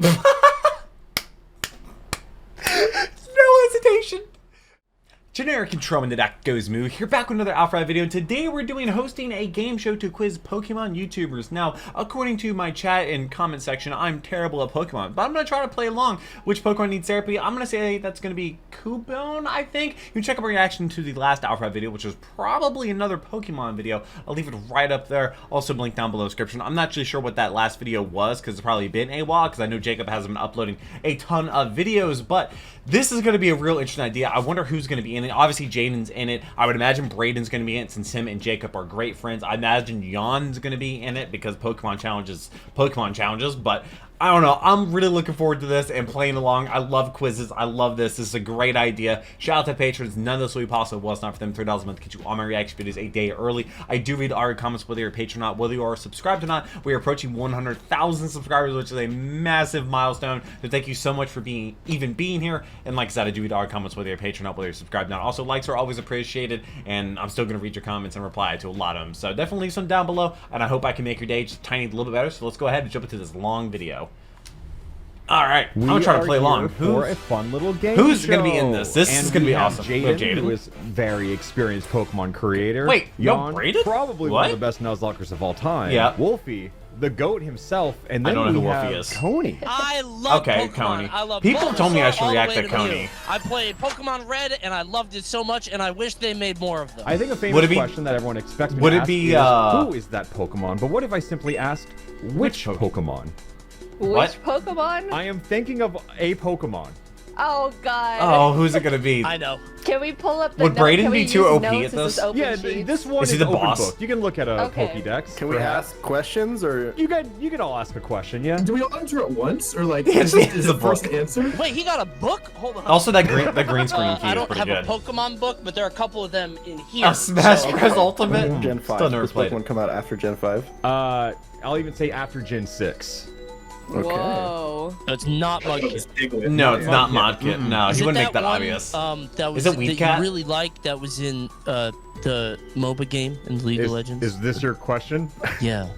No hesitation. Generic intro and the That Goes Moo here, back with another Alpharad video, and today we're hosting a game show to quiz Pokemon YouTubers. Now, according to my chat and comment section, I'm terrible at Pokemon, but I'm going to try to play along. Which Pokemon needs therapy? I'm going to say that's going to be Cubone, I think. You can check out my reaction to the last Alpharad video, which was probably another Pokemon video. I'll leave it right up there, also link down below the description. I'm not actually sure what that last video was, because it's probably been a while, because I know Jacob hasn't been uploading a ton of videos, but this is going to be a real interesting idea. I wonder who's going to be in it. Obviously, Jaden's in it. I would imagine Braden's going to be in it since him and Jacob are great friends. I imagine Jan's going to be in it because Pokemon challenges, but I don't know. I'm really looking forward to this and playing along. I love quizzes. I love this. This is a great idea. Shout out to patrons. None of this would be possible was not for them. $3 a month to get you all my reaction videos a day early. I do read all your comments, whether you're a patron or not, whether you are subscribed or not. We are approaching 100,000 subscribers, which is a massive milestone. So thank you so much for even being here. And like I said, I do read all your comments, whether you're a patron or not, whether you're subscribed or not. Also, likes are always appreciated, and I'm still going to read your comments and reply to a lot of them. So definitely leave some down below, and I hope I can make your day just a tiny little bit better. So let's go ahead and jump into this long video. All right, I'm gonna try to play along. For a fun little game who's gonna be in this? This is gonna be awesome. Jaden, who is very experienced Pokemon creator. Wait, Jan, Braden? probably one of the best Nuzlockers of all time. Yeah. Wolfie, the GOAT himself, and then I don't know who we Wolfie have is. Coney. I love Pokemon. Coney. I love People Pokemon told me I should all the react way to Mew. Coney. I played Pokemon Red and I loved it so much, and I wish they made more of them. I think a famous question that everyone expects me to ask is, who is that Pokemon? But what if I simply asked, which Pokemon? Which Pokemon? I am thinking of a Pokemon. Oh god. Oh, who's it gonna be? I know. Can we pull up the Would Braden be too OP at this? Yeah, this one is is he the open boss? book. You can look at a Okay. Pokédex. Can we ask questions or You can all ask a question, yeah. Do we all answer at once, or like Yes, is it's the a first book. answer? Wait, he got a book? Hold on. Also, that green screen key I is don't pretty have good. a Pokemon book, but there are a couple of them in here. A Smash Bros. Ultimate? Gen Still 5? never Does played Pokemon it. come out after Gen 5? I'll even say after Gen 6. Okay. Whoa. No, it's not Mudkip. It's Diglett. No, it's not Mudkip. Modkit. No, Is he it wouldn't make that one, obvious. That was Is it Weed that Cat? you really liked that was in the MOBA game in League of Legends? Is this your question? Yeah.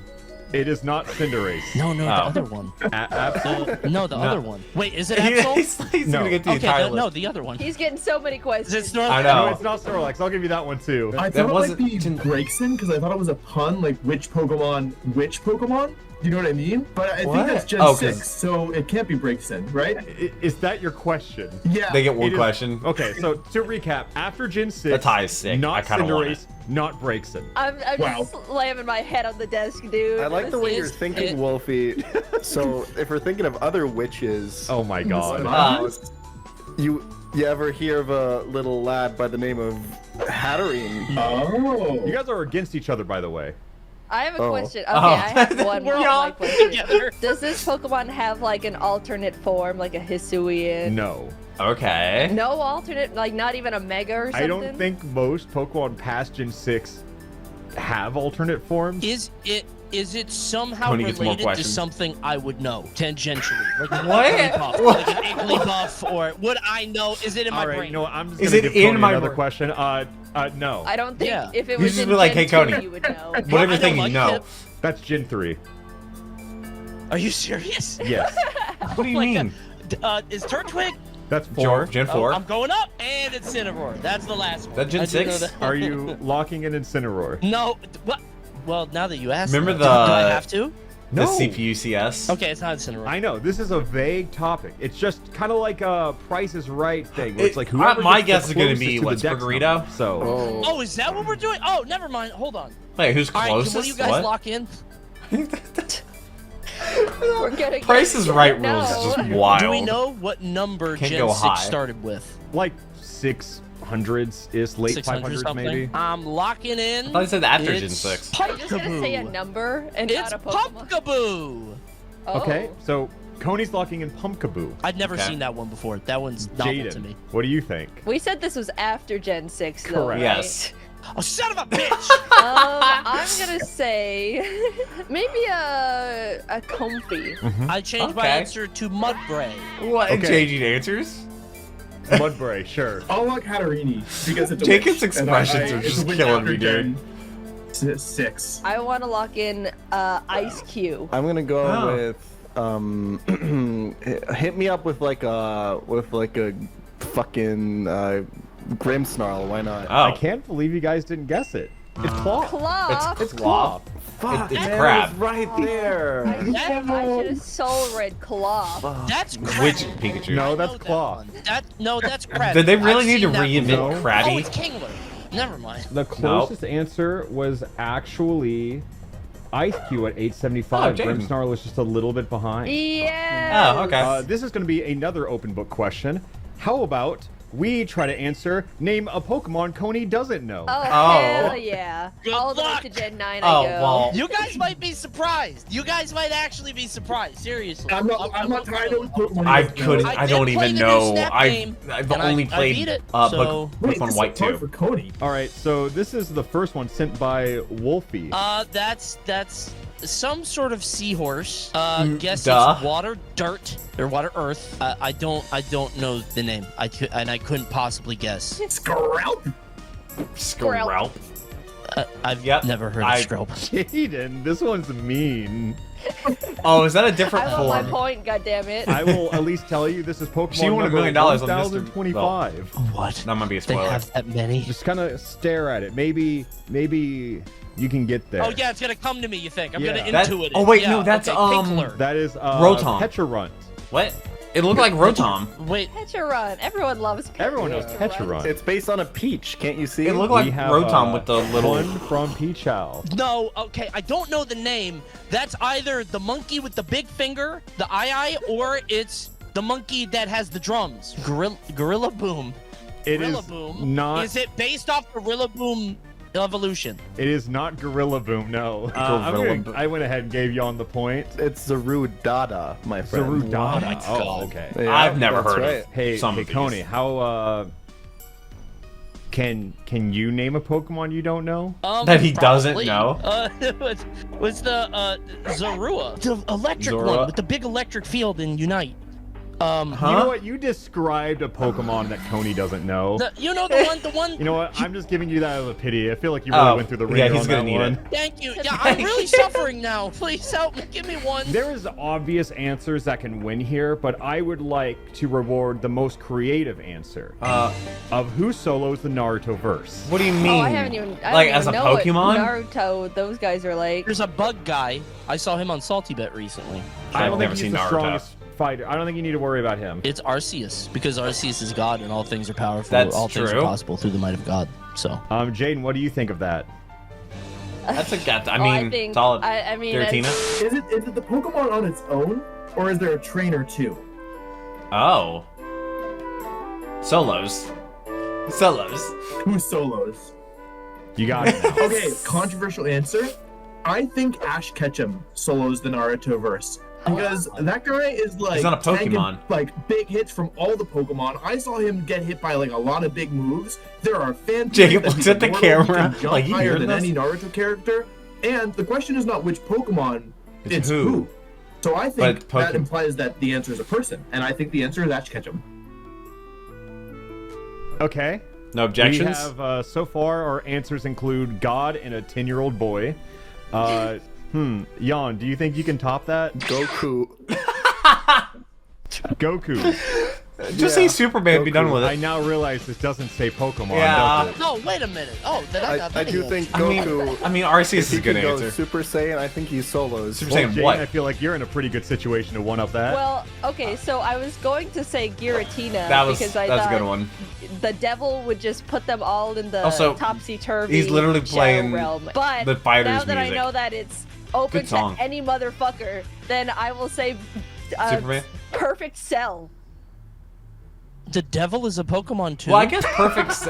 It is not Cinderace. No, the other one. Absol? No, the other one. Wait, is it He's Absol? gonna No. get the Okay, entire no, list. the other one. He's getting so many questions. Is it Snorlax? I know. No, it's not Snorlax. I'll give you that one too. I That thought it might wasn't be Gen- Braixen because I thought it was a pun, like which Pokemon? You know what I mean? But I What? think that's Gen Oh, 'cause- 6, so it can't be Braixen, right? Is that your question? Yeah. They get one It is- question. Okay, so to recap, after Gen 6, That tie is sick. I not kinda want Cinderace, not Braixen. I'm Wow. just slamming my head on the desk, dude. I like the way This you're is- thinking, Wolfie. So, if we're thinking of other witches, Oh my god. you ever hear of a little lad by the name of Hatterene? Oh. You guys are against each other, by the way. I have a Oh. question. Okay, Oh. I have one We're more all question. together. Does this Pokemon have like an alternate form, like a Hisuian? No. Okay. No alternate, like not even a Mega or something? I don't think most Pokemon past Gen 6 have alternate forms. Is it somehow Tony gets more related to questions. something I would know tangentially? Like a What? Wigglytuff, like an Igglybuff, or would I know? Is it in my All right, brain? you know what? I'm just Is gonna it give in Tony my another brain? question. No. I don't think Yeah. if it You was just in be like, Gen "Hey, Cody." 2, you would know. Whatever I thing know you know. Mudkip. That's Gen 3. Are you serious? Yes. What do you Like, mean? Is Turtwig? That's 4. Gen Oh, 4? I'm going up, and it's Cinnamoroar. That's the last one. That Gen I do know 6? that. Are you locking in Incineroar? No. What? Well, now that you asked, Remember do the- I have to? The No. CPUCS? Okay, it's not Incineroar. I know, this is a vague topic. It's just kind of like a Price is Right thing, where it's like whoever my gets guess the is gonna closest be, to the what's dex Burrito? number. So, Oh. Oh, is that what we're doing? Oh, never mind. Hold on. Wait, who's All right, closest? what do you guys What? lock in? We're gonna Price is Right no. rules is just wild. Do we know what number Can't Gen go 6 high. started with? like 600s is late 600 500s something? maybe. I'm locking in. I thought you said after Gen It's 6. Are you just gonna say a Pumpkaboo. number and It's not a Pokemon? Pumpkaboo. Oh. Okay, so Coney's locking in Pumpkaboo. I'd never Okay. seen that one before. That one's novel to Jaden, me. what do you think? We said this was after Gen 6, though, Correct. right? Yes. Oh, son of a bitch! I'm gonna say maybe a Comfy. I changed my Okay. answer to Mudbray. What? Okay. Changing answers? Mudbray, sure. I'll lock Hatterene because it's a Jacob's witch, and expressions are it's just a witch killing after me, dude. Gen 6. I want to lock in Ice Cube. I'm gonna go Oh. with hit me up with like a fucking Grimmsnarl. Why not? Oh. I can't believe you guys didn't guess it. It's Claw. Claw. It's Claw. Fuck, it's man, crab. it was right there. I should have soul read Claw. That's crab. Which Pikachu? No, I that's know that Claw. one. No, that's crab. Did they really I've need to seen that reinvent before. Krabby? Oh, it's Kingler. Never mind. The closest answer was actually IceQ at 875. Oh, Jaden. Grimmsnarl is just a little bit behind. Yeah. Oh, okay. This is going to be another open book question. How about we try to answer name a Pokemon Coney doesn't know? Oh, Oh. hell yeah. Good All the way luck. to Gen 9 Oh, I go. well. You guys might be surprised. You guys might actually be surprised. Seriously. I'm not tied with Pokemon. I couldn't. I don't did play even the new know. Snap game, I've and only I played beat it, so- Wait, Pokemon this White is hard 2. for Cody. All right, so this is the first one sent by Wolfie. That's some sort of seahorse. Guess duh. it's water dirt or water earth. I don't know the name. I couldn't possibly guess. Skrelp. Skrelp. I've Yep, never heard I- of Skrelp. Jaden, this one's mean. Oh, is that a different I want my form? point, goddammit. I will at least tell you this is Pokemon She won $1 number million on Mr. 1025. What? That might be a They spoiler. have that many? Just kind of stare at it. Maybe you can get there. Oh yeah, it's gonna come to me. You think I'm Yeah. gonna That- intuit it? oh, wait, yeah, no, that's, okay, Pinkler. That is Rotom. Pecharunt. What? It looked like Rotom. Wait, Pecharunt. Everyone loves Pecharunt. Everyone knows Pecharunt. It's based on a peach. Can't you see? It looked like We have, Rotom with the little. one from Pichal. no, okay, I don't know the name. That's either the monkey with the big finger, the eye, or it's the monkey that has the drums. Gorilla Boom. It Gorilla is Boom. not. Is it based off Gorilla Boom evolution? It is not Gorilla Boom. No. Gorilla Boom. I went ahead and gave you on the point. It's Zarudada, my friend. Zarudada. Oh my Oh, God. okay. Yeah, I've never that's heard right. of Hey, some hey, of these. Coney, how can you name a Pokemon you don't know? That he doesn't Probably. know? Was the Zorua, the electric Zorua. one with the big electric field in Unite? You know what? You described a Pokemon that Coney doesn't know. You know the one. You know what? I'm just giving you that as a pity. I feel like you really went through the ringer yeah, he's on gonna that need one. it. Thank you. Yeah, I'm really suffering now. Please help me. Give me one. There is obvious answers that can win here, but I would like to reward the most creative answer of who solos the Naruto verse. What do you mean? Oh, I haven't even. I like don't as a even know what Pokemon? Naruto, those guys are like. There's a bug guy. I saw him on Salty Bet recently. I I've don't never think seen he's the Naruto. strongest fighter. I don't think you need to worry about him. It's Arceus because Arceus is God and all things are powerful. That's all things are true. possible through the might of God. So Jaden, what do you think of that? That's a gut. I Oh, I mean, think- solid. I mean, Giratina? Is it the Pokemon on its own, or is there a trainer too? Oh. Solos. Who solos? You got it now. Okay, controversial answer. I think Ash Ketchum solos the Naruto verse. Because that guy is like He's not a tanking, Pokemon. like big hits from all the Pokemon. I saw him get hit by like a lot of big moves. There are fan Jacob theories looks that at the he's immortal, he camera, can jump like, you higher hear than this? any Naruto character. And the question is not which Pokemon, It's it's who. who. So I think But that implies that the answer is a person, and I think the answer is Ash Ketchum. Okay. No objections? We have, so far, our answers include God and a 10-year-old boy. Jan, do you think you can top that? Goku. Goku. Just say Superman, be done with I it. now realize this doesn't say Pokemon, Yeah. does it? no, wait a minute. Oh, then I got I do video. think I mean, Goku. Arceus if is he a good can go answer. Super Saiyan, I think he solos. Super Well, Saiyan Jaden, what? I feel like you're in a pretty good situation to one-up that. Well, okay, so I was going to say Giratina because I that's thought a good one. the devil would just put them all in the Also, topsy-turvy he's literally shadow playing realm. But the Fighters now that music. I know that it's open Good to song. any motherfucker, then I will say Superman? Perfect Cell. The devil is a Pokemon too. Well, I guess perfect.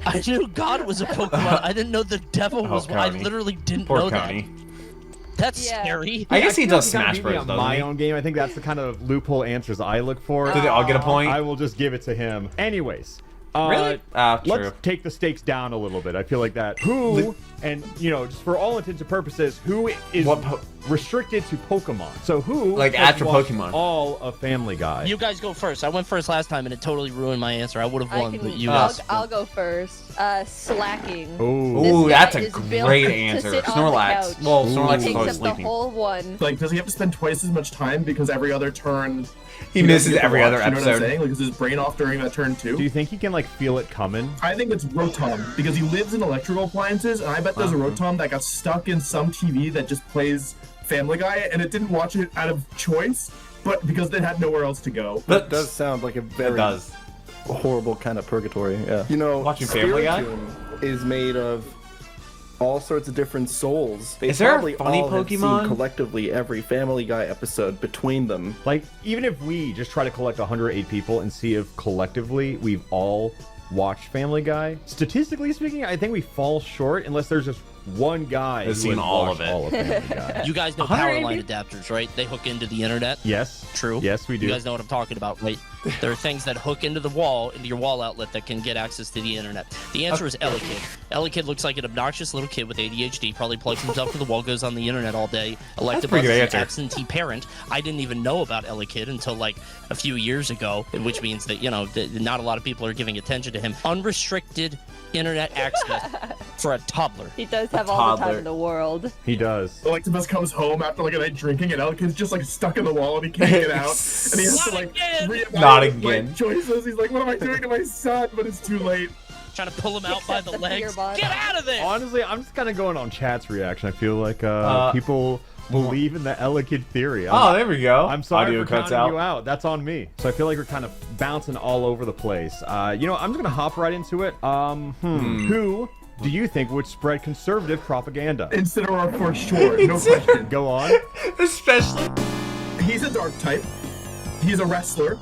I knew God was a Pokemon. I didn't know the devil Oh, was one. I Coney. literally didn't Poor know Coney. that. That's Yeah. scary. I guess he feel does like you Smash gotta beat me Bros. on Doesn't my he? own game. I think that's the kind of loophole answers I look for. Do they all get a point? I will just give it to him. Anyways. Really? Ah, true. Let's take the stakes down a little bit. I feel like that. Who, and, you know, just for all intents and purposes, who is What restricted to Pokemon. So who Like has after watched Pokemon. all of Family Guy? You guys go first. I went first last time, and it totally ruined my answer. I would have won, but you I'll, guys. I'll go first. Slacking. Ooh. Ooh, This that's guy a is built great to answer. sit on the Snorlax. couch. Well, Ooh. Snorlax He is takes always up the sleeping. whole one. Like, does he have to spend twice as much time because every other turn He doesn't misses get to every watch, other you know what I'm episode. saying? Like, is his brain off during that turn too? Do you think he can like feel it coming? I think it's Rotom because he lives in electrical appliances, and I bet there's a Rotom that got stuck in some TV that just plays Family Guy, and it didn't watch it out of choice, but because they had nowhere else to go. That does sound like a very It does. horrible kind of purgatory. Yeah. You know, Watching Family Guy? Spiritomb is made of all sorts of different souls. They Is there a probably funny all have seen Pokemon? collectively every Family Guy episode between them. Like, even if we just try to collect 108 people and see if collectively we've all watched Family Guy, statistically speaking, I think we fall short unless there's just one guy Has who seen has all watched of it. all of Family Guy. You guys know 180? power line adapters, right? They hook into the internet. Yes. True. Yes, we do. You guys know what I'm talking about, right? There are things that hook into the wall, into your wall outlet, that can get access to the internet. The answer is Elekid. Elekid looks like an obnoxious little kid with ADHD, probably plugs himself to the wall, goes on the internet all day. pretty Electabuzz good is an answer. absentee parent. I didn't even know about Elekid until like a few years ago, which means that, you know, that not a lot of people are giving attention to him. Unrestricted internet access for a toddler. He does have all the time toddler. in the world. He does. Electabuzz comes home after like a night drinking, and Elekid's just like stuck in the wall, and he can't get out, and he has to Not like again! Not reevaluate again. life choices. He's like, what am I doing to my son? But it's too late. Trying to pull him out by the Except the legs. fear bond. Get out of there! Honestly, I'm just kind of going on chat's reaction. I feel like people believe in the Elekid theory. Oh, there we go. I'm sorry Audio for cuts counting out. you out. That's on me. So I feel like we're kind of bouncing all over the place. You know, I'm just gonna hop right into it. Who do you think would spread conservative propaganda? Incineroar for sure, no question. Go on. Especially. He's a dark type. He's a wrestler.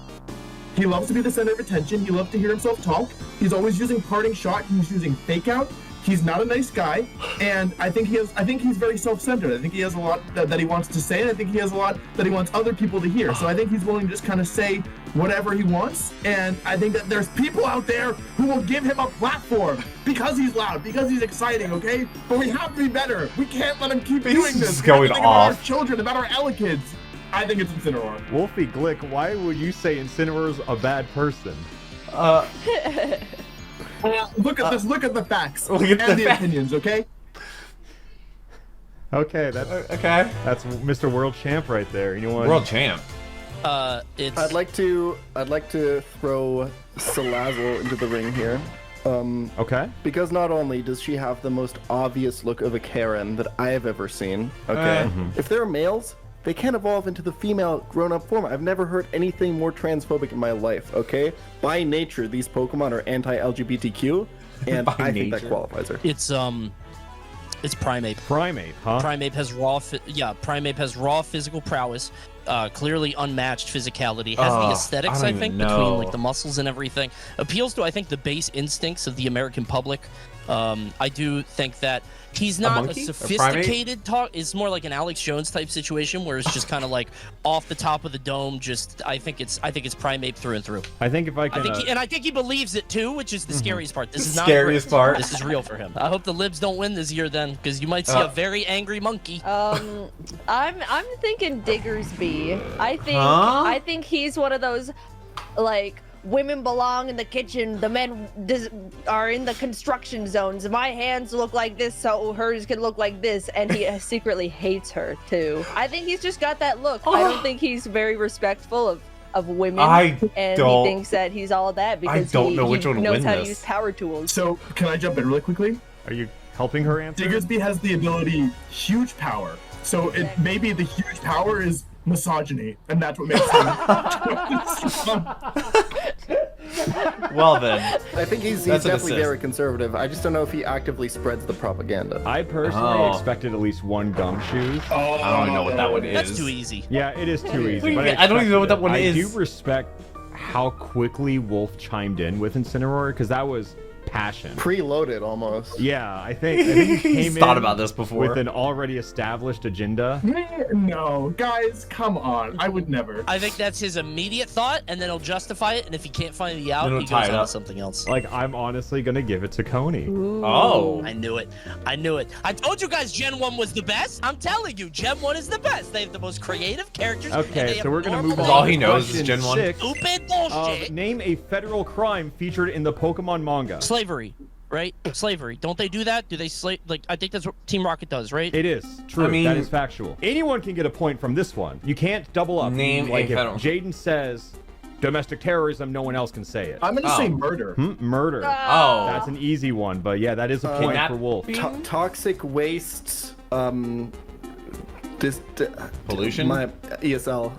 He loves to be the center of attention. He loves to hear himself talk. He's always using parting shot. He's using fake out. He's not a nice guy, and I think he's very self-centered. I think he has a lot that he wants to say, and I think he has a lot that he wants other people to hear. So I think he's willing to just kind of say whatever he wants, and I think that there's people out there who will give him a platform because he's loud, because he's exciting, okay? But we have to be better. We can't let him keep He's doing this. just We have to going think about our off. children, about our Elekids. I think it's Incineroar. Wolfie Glick, why would you say Incineroar's a bad person? Look at this. Look at the facts Look at and the the facts. opinions. Okay. Okay, Okay. that's Mr. World Champ right there. Anyone? World champ. It's I'd like to throw Salazzle into the ring here. Okay. Because not only does she have the most obvious look of a Karen that I have ever seen, okay? If they're males, they can't evolve into the female grown-up form. I've never heard anything more transphobic in my life, okay? By nature, these Pokemon are anti-LGBTQ, and I think that nature. qualifies her. it's Primeape. Primate, huh? Primeape has Primeape has raw physical prowess, clearly unmatched physicality, has the aesthetics, I I don't think, even between know. like the muscles and everything. Appeals to, I think, the base instincts of the American public. I do think that he's not a monkey? A sophisticated talk. It's more like an Alex Jones type situation where it's just kind of like off the top of the dome. Just I think it's Primeape through and through. I think if I can. I think he believes it too, which is the scariest part. This is not Scariest great. part. This is real for him. I hope the Libs don't win this year then, because you might see a very angry monkey. I'm thinking Diggersby. I think he's one of those, like, women belong in the kitchen, the men are in the construction zones. My hands look like this, so hers can look like this, and he secretly hates her too. I think he's just got that look. I don't think he's very respectful of women, and he thinks that he's all that because don't know he which one to knows win how to this. use power tools. So can I jump in really quickly? Are you helping her answer? Diggersby has the ability huge power. So it maybe the huge power is misogyny, and that's what makes him. Well then. I think he's That's an definitely assist. very conservative. I just don't know if he actively spreads the propaganda. I personally expected at least one gumshoe. I don't even know what that one is. That's too easy. Yeah, it is too easy. But I don't even know what that expected one it. is. I do respect how quickly Wolf chimed in with Incineroar, because that was passion. Preloaded almost. Yeah, I think he came He's in thought about this before. with an already established agenda. No, guys, come on. I would never. I think that's his immediate thought, and then he'll justify it. And if he can't find the out, Then he'll he tie goes it on up. to something else. Like, I'm honestly gonna give it to Coney. Oh. I knew it. I knew it. I told you guys Gen 1 was the best. I'm telling you, Gen 1 is the best. They have the most creative characters. and Okay, they so have we're gonna move normal on. All to he knows is question Gen 1. 6 Stupid of bullshit. name a federal crime featured in the Pokemon manga. Slavery, right? Slavery. Don't they do that? Do they slave? Like, I think that's what Team Rocket does, right? It is true. I mean- that is factual. Anyone can get a point from this one. You can't double up. Name like a if federal- Jaden says domestic terrorism, no one else can say it. I'm gonna Oh. say murder. Murder. Oh. That's an easy one, but yeah, that is a point Kidnap- for Wolf. Toxic waste. Pollution? My ESL.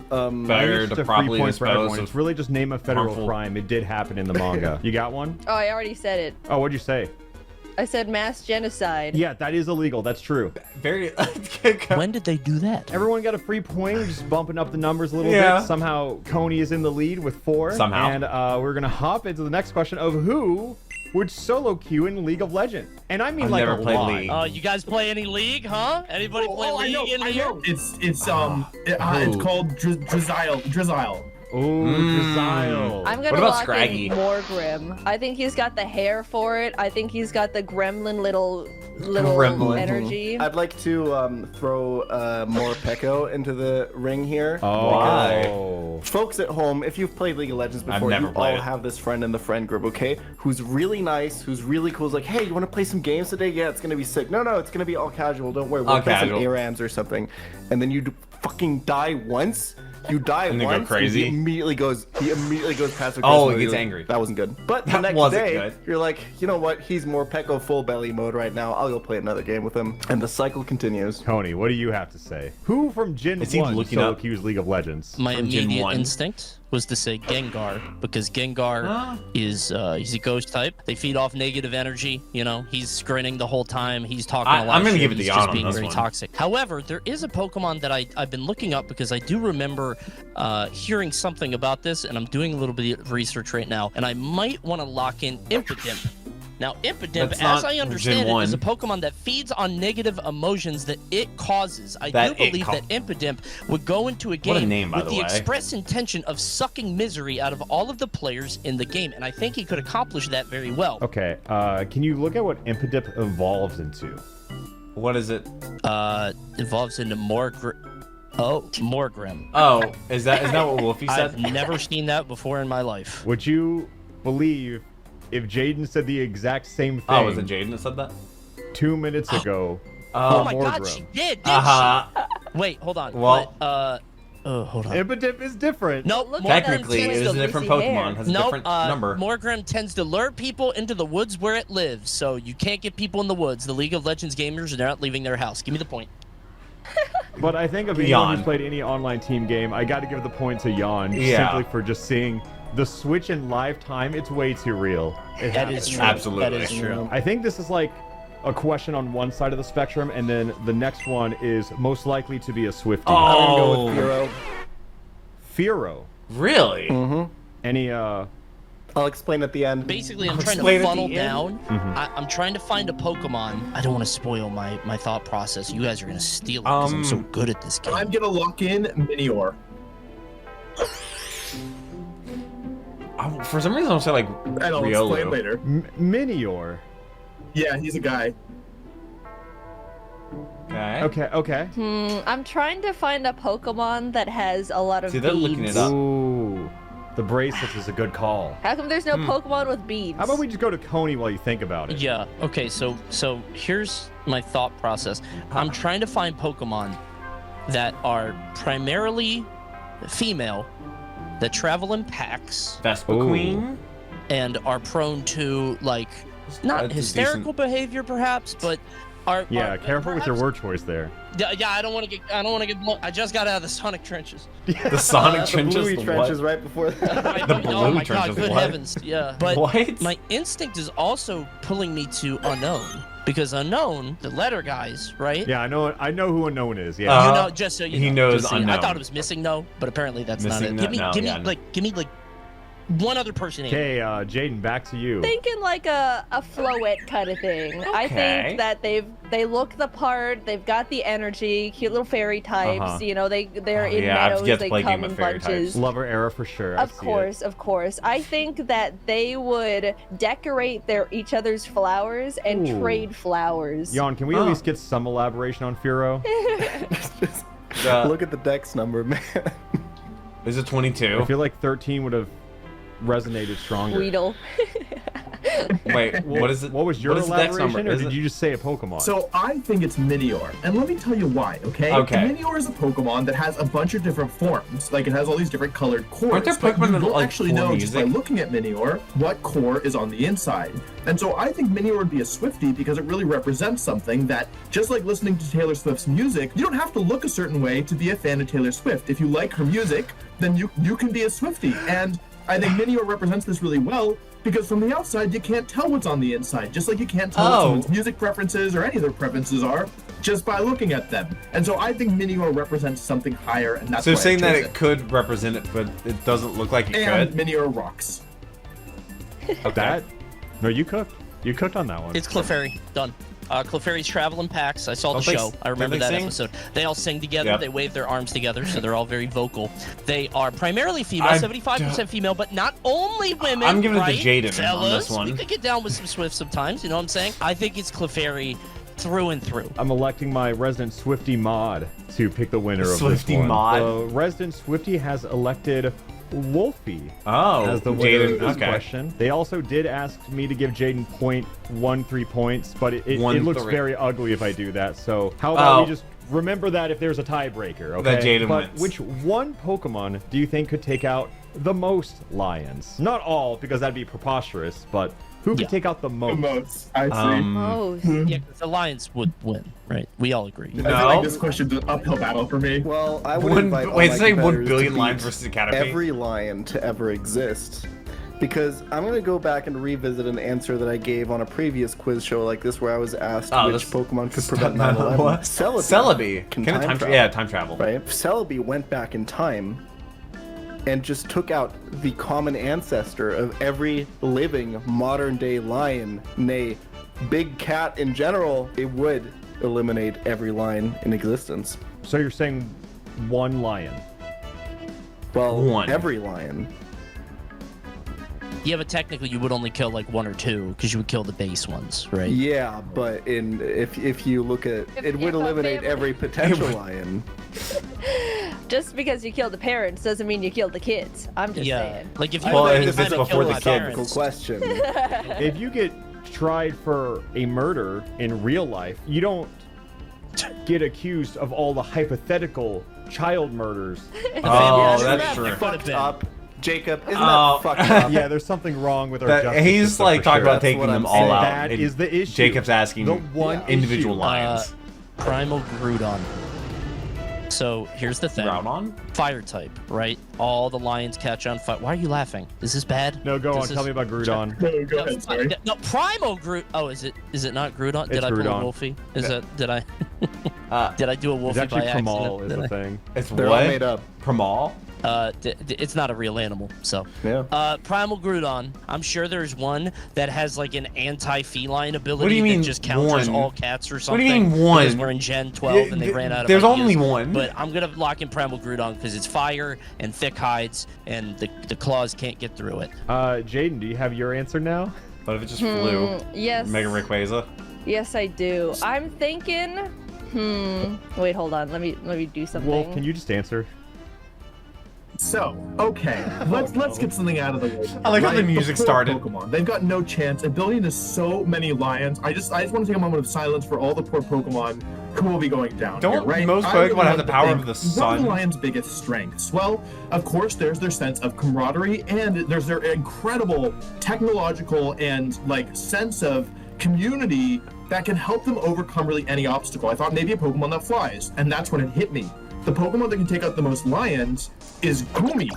Better It's to a properly free point for dispose everyone. of It's really just name a federal harmful- crime. It did happen in the manga. You got one? Oh, I already said it. Oh, what'd you say? I said mass genocide. Yeah, that is illegal. That's true. Very. When did they do that? Everyone got a free point. We're just bumping up the numbers a little Yeah. bit. Somehow, Coney is in the lead with 4. Somehow. And we're going to hop into the next question of who would solo queue in League of Legends. And I mean I've like never a played lot. League. You guys play any League, huh? Anybody play I League know, in I here? know. It's called Drizzile. Ooh, Desile. I'm gonna What about lock Scraggy? in Morgrim. I think he's got the hair for it. I think he's got the gremlin little Gremlin. energy. I'd like to throw more Peko into the ring here. Oh. Folks at home, if you've played League of Legends before, never you played all it. have this friend in the friend group, okay? Who's really nice, who's really cool. Is like, hey, you want to play some games today? Yeah, it's gonna be sick. No, it's gonna be all casual. Don't worry, we'll All play casual. some ARAMs or something. And then you fucking die once. You die And then go once, crazy? he immediately goes passive. Oh, aggressive. he gets angry. That wasn't good. But the That next wasn't day, good. you're like, you know what? He's more Peko full belly mode right now. I'll go play another game with him, and the cycle continues. Coney, what do you have to say? Who from Gen Is he 1 looking solo up? queues League of Legends? My From Gen immediate 1. instinct was to say Gengar because Gengar is he's a ghost type. They feed off negative energy. You know, he's grinning the whole time. He's talking a lot. I'm gonna of give shit. it to He's Jan just on being this very one. toxic. However, there is a Pokemon that I've been looking up because I do remember hearing something about this, and I'm doing a little bit of research right now, and I might want to lock in Impidimp. Now, Impidimp, That's as not I understand Gen it, is a 1. Pokemon that feeds on negative emotions that it causes. I That do it believe ca- that Impidimp would go into a game What a name, by with the the way. express intention of sucking misery out of all of the players in the game, and I think he could accomplish that very well. Okay, can you look at what Impidip evolves into? What is it? Evolves into Morgrim. Oh, is that what Wolfie I've said? never seen that before in my life. Would you believe if Jaden said the exact same thing Oh, was it Jaden that said that? 2 minutes ago? Oh my god, Morgrim. she did, didn't Uh-huh. she? Wait, hold on. Well- What, hold on. Impidip is different. Nope, Look Morgrim at Technically, it tends is to- a different greasy hair. Pokemon. Has a Nope, different number. Morgrim tends to lure people into the woods where it lives, so you can't get people in the woods. The League of Legends gamers are not leaving their house. Give me the point. But I think of anyone Yawn. who's played any online team game, I got to give the point to Jan Yeah. simply for just seeing the switch in live time. It's way too real. It That happens. is true. Absolutely. That is true. I think this is like a question on one side of the spectrum, and then the next one is most likely to be a Swiftie. Oh, Hero. Firo. really? Any I'll explain at the end. Basically, I'm I'll trying explain to at the funnel end. down. Mm-hmm. I'm trying to find a Pokemon. I don't want to spoil my thought process. You guys are going to steal it because I'm so good at this game. I'm gonna lock in Minior. For some reason, I'll say like And I'll explain Riolu. later. Minior? Yeah, he's a guy. Okay. Okay. I'm trying to find a Pokemon that has a lot of See, they're looking beads. it up. Ooh, the bracelets is a good call. How come there's no Pokemon with beads? How about we just go to Coney while you think about it? Yeah. Okay. So here's my thought process. I'm trying to find Pokemon that are primarily female, that travel in packs, Vespa Ooh. Queen. and are prone to like not That's a hysterical decent- behavior, perhaps, but are Yeah, are- careful with your perhaps- word choice there. Yeah. I don't want to get blown. I just got out of the Sonic trenches. The Sonic The trenches. bluey the trenches what? right before that. The blue oh my god, trenches, good what? heavens. Yeah. But What? my instinct is also pulling me to Unknown. Because Unknown, the letter guys, right? Yeah, I know who Unknown is. Yeah. You Uh, know, just so you he know. knows just so you- I Unknown. thought it was missing no, but apparently that's Missing not it. no- no, Give yeah, me no. like one other person. Okay, Jaden, back to you. Thinking like a Floette kind of thing. I Okay. think that they look the part. They've got the energy. Cute little fairy types. You know, they're in yeah, I've meadows. yet to They play come Game of in Fairy bunches. Types. Lover era for sure. Of course. I think that they would decorate each other's flowers and Ooh. trade flowers. Jan, can we at least get some elaboration on Furo? Look at the dex number, man. Is it 22? I feel like 13 would have resonated stronger. Weedle. Wait, what is it? What was your what is the dex elaboration, number? or Is did it- you just say a Pokemon? So I think it's Minior, and let me tell you why, okay? Okay. Minior is a Pokemon that has a bunch of different forms. Like, it has all these different colored cores. Aren't there but Pokemon you that, don't like, actually form know just by music? looking at Minior what core is on the inside. And so I think Minior would be a Swiftie because it really represents something that, just like listening to Taylor Swift's music, you don't have to look a certain way to be a fan of Taylor Swift. If you like her music, then you can be a Swiftie. And I think Minior represents this really well, because from the outside, you can't tell what's on the inside, just like you can't tell what someone's music preferences or any of their preferences are just by looking at them. And so I think Minior represents something higher, and that's So why you're saying I that chose it could represent it, but it doesn't look like it and could? Minior rocks. that? No, you cooked. You cooked on that one. It's Clefairy. Done. Clefairy's travel in packs. I saw the Don't they- show. I remember don't they that sing? episode. They all sing together. Yep. They wave their arms together, so they're all very vocal. They are primarily female, I 75% female, but not only women. I'm giving it to right, Jaden on fellas? this one. We could get down with some Swift sometimes. You know what I'm saying? I think it's Clefairy through and through. I'm electing my resident Swiftie mod to pick the winner of this Swiftie one. mod? The resident Swiftie has elected Wolfie Oh, as the winner Jaden, of this okay. question. They also did ask me to give Jaden 0.13 points, but it 1-3. looks very ugly if I do that. So how about Oh. we just remember that if there's a tiebreaker, okay? That Jaden but wins. which one Pokemon do you think could take out the most lions? Not all, because that'd be preposterous, but who could Yeah. take out the most? Most, I see. Most. Yeah, 'cause the Lions would win, right? We all agree. I feel like this question's an uphill battle for me. Well, I would One- invite all wait, my say 1 competitors to billion beat lions versus a Caterpie? every lion to ever exist. Because I'm going to go back and revisit an answer that I gave on a previous quiz show like this where I was asked which Pokemon could prevent 9/11. What? Celebi. Can Can it time travel. Yeah, time travel. Right? Celebi went back in time and just took out the common ancestor of every living modern-day lion, nay, big cat in general. It would eliminate every lion in existence. So you're saying one lion? Well, One. every lion. Yeah, but technically you would only kill like one or two because you would kill the base ones, right? Yeah, but if you look at it, would if a eliminate family- every potential lion. Just because you killed the parents doesn't mean you killed the kids. I'm just Yeah. saying. Like if you Well, had if time it's to before kill the my kid. Typical parents, question. If you get tried for a murder in real life, you don't get accused of all the hypothetical child murders. Oh, Yeah, that's that true. could have Fucked been. up, Jacob. Isn't Oh. that fucked up? Yeah, there's something wrong with our That, justice he's system like for talking sure. about That's taking what them I'm all saying. out. That and is the issue. Jacob's asking The one individual issue. lions. Primal Groudon. So here's the thing. Groudon? Fire type, right? All the lions catch on fire. Why are you laughing? Is this bad? No, go This on. Tell me about Groudon. No, go ahead, sorry. No, Primal Groot. Oh, is it not Groudon? Did It's I pull a Groudon. Wolfie? Did I? Uh, Did I do a It's Wolfie actually by Kamal accident? is Did the I? thing. It's They're what? all made up. Pramal? It's not a real animal, so. Yeah. Primal Groudon. I'm sure there's one that has like an anti-feline ability What do you mean, that just counters one? all cats or What something. do you mean, Because one? we're in Gen 12 and they ran out of There's ideas. only one. But I'm gonna lock in Primal Groudon because it's fire and thick hides and the claws can't get through it. Jaden, do you have your answer now? What if it just flew? Yes. Mega Rayquaza? Yes, I do. I'm thinking. Wait, hold on. Let me do something. Wolf, can you just answer? So, okay, let's get something out of the way. I like how the Right? music Poor started. Pokemon. They've got no chance. A billion is so many lions. I just want to take a moment of silence for all the poor Pokemon who will be going down. Don't here, right? most I Pokemon really have the want to power think, of the What are sun? the lions' biggest strengths? Well, of course, there's their sense of camaraderie, and there's their incredible technological and like sense of community that can help them overcome really any obstacle. I thought maybe a Pokemon that flies, and that's when it hit me. The Pokemon that can take out the most lions is Gumi.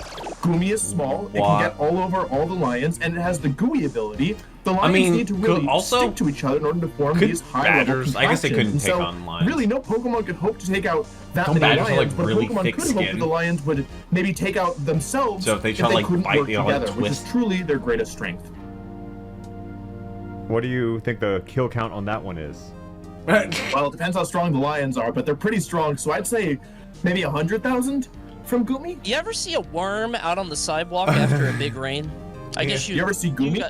Goomy is small. It What? can get all over all the lions, and it has the gooey ability. The lions mean, need to really also- stick to each other in order to form could these high-level badgers- I guess they couldn't contractions. take So, on lions. Really, no Pokemon could hope to take out that Don't many badgers have, lions, like, but really Pokemon thick could hope skin? that the lions would maybe take out themselves So if they try to, like, couldn't bite, work they all, like, together, which is twist. truly their greatest strength. What do you think the kill count on that one is? Well, it depends how strong the lions are, but they're pretty strong, so I'd say maybe 100,000 from Goomy. You ever see a worm out on the sidewalk after a big rain? I guess You ever see Goomy?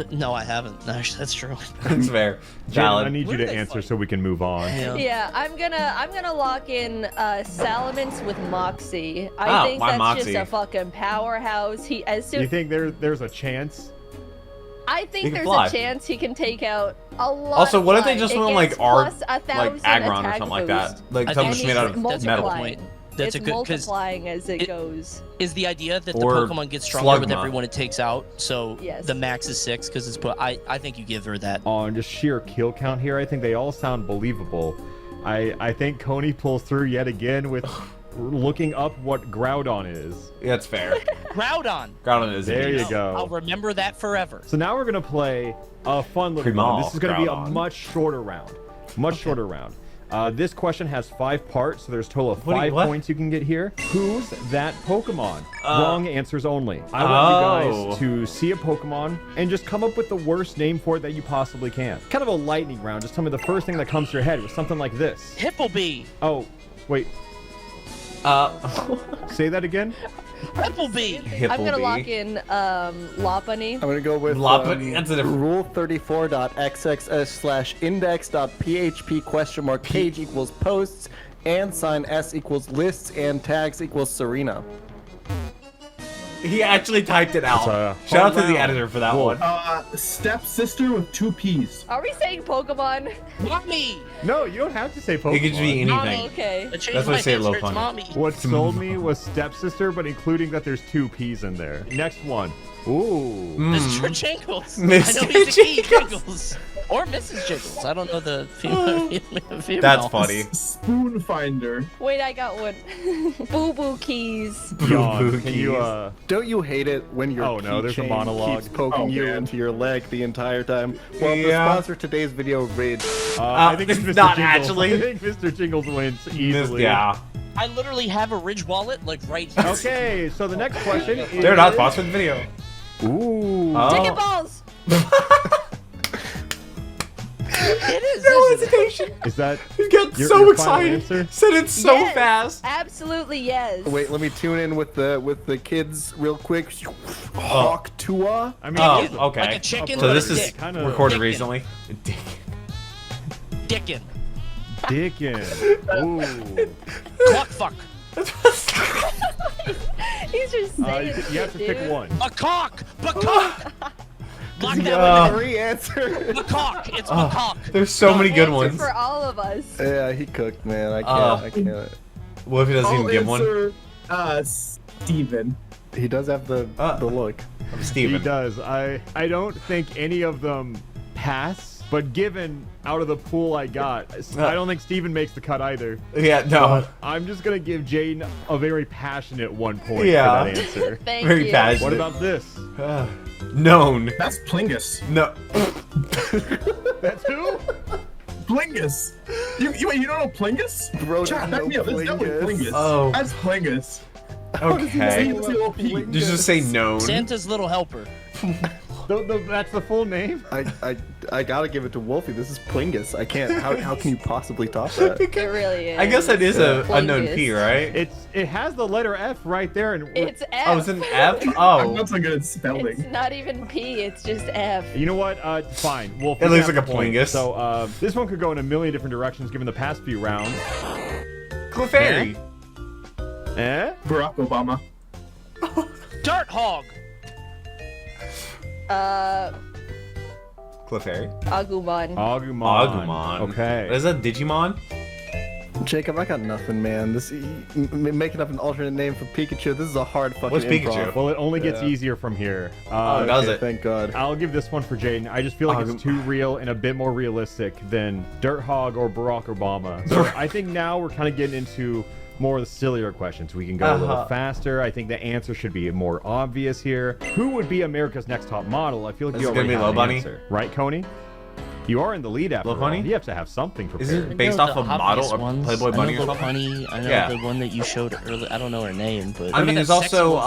No, I haven't. Actually, that's true. That's fair. Jen, I Valid. need you Where do to they answer fight? so we can move on. Yeah, I'm gonna lock in Salamence with Moxie. Oh, I think why that's Moxie? just a fucking powerhouse. He as Do you soon think there's a chance? I He think can there's fly. a chance he can take out a lot. Also, of what if they lions. just It went like gets Arg, plus like 1,000 Aggron or attack something like that? boost. Like I something think just made out of it's That's a metal. good multiplying. point. That's It's a good because multiplying as it goes. is the idea that the Or Pokemon gets stronger with Slugma. everyone it takes out. So Yes. the max is 6 because it's put. I think you give her that. On just sheer kill count here, I think they all sound believable. I think Coney pulls through yet again with looking up what Groudon is. That's fair. Groudon. Groudon is There indeed. you go. I'll remember that forever. So now we're gonna play a fun little Primal one. This is gonna be a Groudon. much shorter round. Shorter round. This question has 5 parts, so there's a total of What do you- 5 what? points you can get here. Who's that Pokemon? Wrong answers only. I Oh. want you guys to see a Pokemon and just come up with the worst name for it that you possibly can. Kind of a lightning round. Just tell me the first thing that comes to your head with something like this. Hipplebee. Oh, wait. Say that again? Hipplebee. I'm gonna Hipplebee. lock in Lopunny. I'm gonna go with Lopunny, that's a different- rule 34.xxs/index.php ? Page equals posts and sign s equals lists and tags equals Serena. He actually typed it out. a Shout out fun to the round. editor for that Cool. one. Stepsister with 2 P's. Are we saying Pokemon? Mommy. No, you don't have to say Pokemon. It could just be Mommy. anything. Okay. I changed That's why my I say answer. low It's fun. mommy. What sold me was stepsister, but including that there's 2 P's in there. Next one. Ooh. Mr. Jingles. Mr. I know he's a key Jingles. Jingles. Or Mrs. Jingles. I don't know the female. female. That's funny. Spoon Finder. Wait, I got one. Boo Boo Keys. Yawn. Boo Can you, keys. Don't you hate it when your Oh, no, there's a keychain monologue. keeps poking Oh, you man. into your leg the entire time? Well, Yeah. the sponsor of today's video, Rage. I think it's Mr. not Jingles. actually. I think Mr. Jingles wins easily. Yeah. I literally have a Ridge wallet like right here. Okay, so the next question is... They're not sponsored the video. Ooh. Dick Oh. and balls. It is. No isn't it? hesitation. Is that... He got Your- so your final excited. answer? Said it so Yes. fast. Absolutely yes. Wait, let me tune in with the kids real quick. Hawk Tua. I mean, Oh, it is okay. Like a chicken So with this a is dick. Kinda- recorded Dickin'. recently. Dickin. Dickin. Ooh. Cluck fuck. He's just saying You have to shit, pick dude. one. A cock. Bacock. Lock that Yeah. one in. Free answer. Macaque. It's macaque. There's so many good Answer ones. for all of us. Yeah, he cooked, man. I can't. What if he doesn't even I'll give one? answer, Steven. He does have the look. I'm He Steven. does. I don't think any of them pass, but given out of the pool I got, I don't think Steven makes the cut either. Yeah, no. I'm just gonna give Jaden a very passionate 1 point Yeah. for that answer. Thank Very you. passionate. What about this? Known. That's Plingus. No. That's who? Plingus. You don't know Plingus? Bro, Chat, doesn't back know me up. That's definitely Plingus. Plingus. Oh. That's Plingus. Okay. Let's see a little peek. Did you just say known? Santa's little helper. That's the full name? I gotta give it to Wolfie. This is Plingus. I can't. How can you possibly top that? It really is. I guess that is a Plingus. unknown P, right? It has the letter F right there, and It's F. Oh, it's an F? I'm Oh. not so good at It's spelling. not even P. It's just F. you know what? Fine. Wolf. It you looks have like the a point. Plingus. So this one could go in a million different directions given the past few rounds. Clefairy. Eh? Barack Obama. Dirt hog. Clefairy. Agumon. Agumon. Agumon. Okay. Is that Digimon? Jacob, I got nothing, man. Making up an alternate name for Pikachu. This is a hard fucking What's improv. Pikachu? Well, it only gets Yeah. easier from here. Oh, does it? Thank God. I'll give this one for Jaden. I just feel like it's too real and a bit more realistic than Dirt Hog or Barack Obama. So I think now we're kind of getting into more of the sillier questions. We can go a little faster. I think the answer should be more obvious here. Who would be America's Next Top Model? I feel like Is you it gonna already be have Low an Bunny? answer. Right, Coney? You are in the lead after Low all. Bunny? You have to have something prepared. Is it I based know off the a model obvious or ones. Playboy Bunny I or know something? Bunny. I know Yeah. the one that you showed earlier. I don't know her name, but I mean, there's also,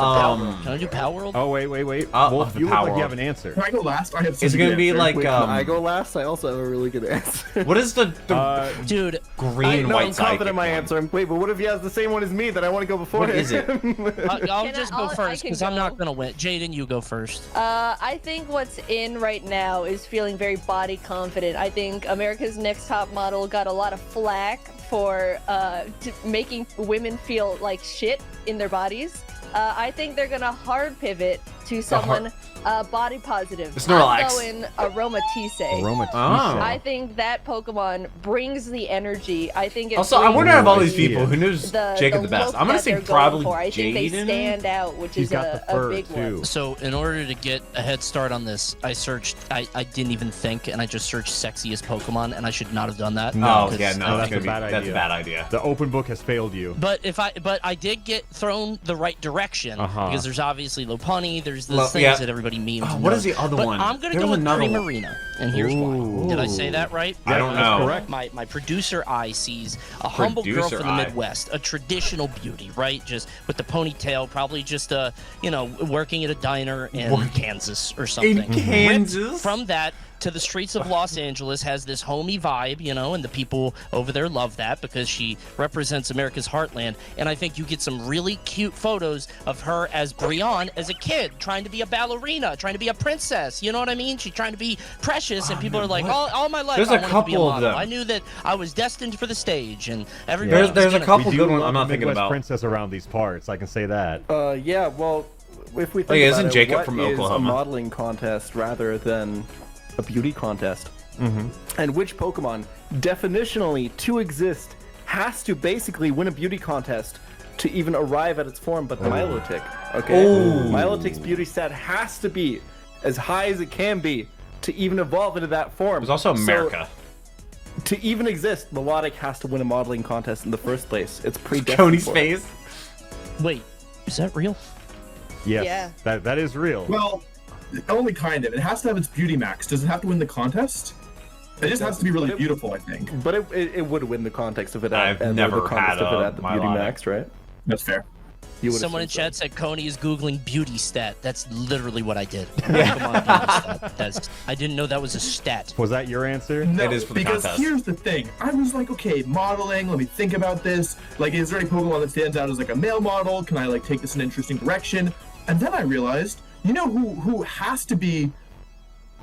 Can I do Power World? Oh, wait. Oh, Wolf, the you look Power like you have World. an answer. Can I go last? I have Is it gonna be like Wait, can I go last? I also have a really good answer. what is the Dude, green I'm white confident psychic in my one? answer. Wait, but what if he has the same one as me? Then I want to go before What him. is it? I'll Can just I- go I first can because I'm go. not gonna win. Jaden, you go first. I think what's in right now is feeling very body confident. I think America's Next Top Model got a lot of flack for making women feel like shit in their bodies. I think they're gonna hard pivot to someone body positive. It's Snorlax. I'm going Aromatisse. Aromatisse. Oh. I think that Pokemon brings the energy. I think it Also, I brings wonder out of all these Yeah. people, who knows Jacob the best? look I'm gonna that say they're going probably for. I think they Jaden. stand out, which He's is got the fur, a big too. one. So in order to get a head start on this, I searched. I didn't even think, and I just searched sexiest Pokemon, and I should not have done that. No, 'cause yeah, no, that's that's a bad that's idea. a bad idea. The open book has failed you. But I did get thrown the right direction because there's obviously Lopunny, there's those things yeah. that everybody memes. Oh, and what knows. is the other But one? I'm gonna There go was with another one. Primarina, and here's why. Did I say that right? I don't that's know. correct. My producer eye sees a humble girl Producer from the eye. Midwest, a traditional beauty, right? Just with the ponytail, probably just working at a diner in Kansas or something. In Kansas? From that to the streets of Los Angeles, has this homey vibe, and the people over there love that because she represents America's heartland. And I think you get some really cute photos of her as Brienne as a kid, trying to be a ballerina, trying to be a princess. You know what I mean? She's trying to be precious, and people are like, all my life There's I a wanted to be a couple of model. them. I knew that I was destined for the stage, and everybody. There's was a gonna- couple We good do ones love I'm not the thinking Midwest about. princess around these parts. I can say that. Yeah, well, if we think yeah, about isn't it, Jacob what from is Oklahoma? a modeling contest rather than a beauty contest? And which Pokemon, definitionally, to exist, has to basically win a beauty contest to even arrive at its form, but Milotic. Okay? Milotic's beauty stat has to be as high as it can be to even evolve into that form. There's also So, America. to even exist, Melodic has to win a modeling contest in the first place. It's predestined. Coney's for it. face. Wait, is that real? Yes, Yeah. that is real. Well, only kind of. It has to have its beauty max. Does it have to win the contest? It just has to be really beautiful, I think. But it would win the context if it I've had never the contest had if it a had the beauty Milotic. max, right? That's fair. You would Someone in assume chat said Coney is googling beauty stat. That's literally what I did. Pokemon beauty stat. I didn't know that was a stat. Was that your answer? No, It is for the because contest. here's the thing. I was like, okay, modeling. Let me think about this. Like, is there any Pokemon that stands out as like a male model? Can I like take this in an interesting direction? And then I realized, you know who has to be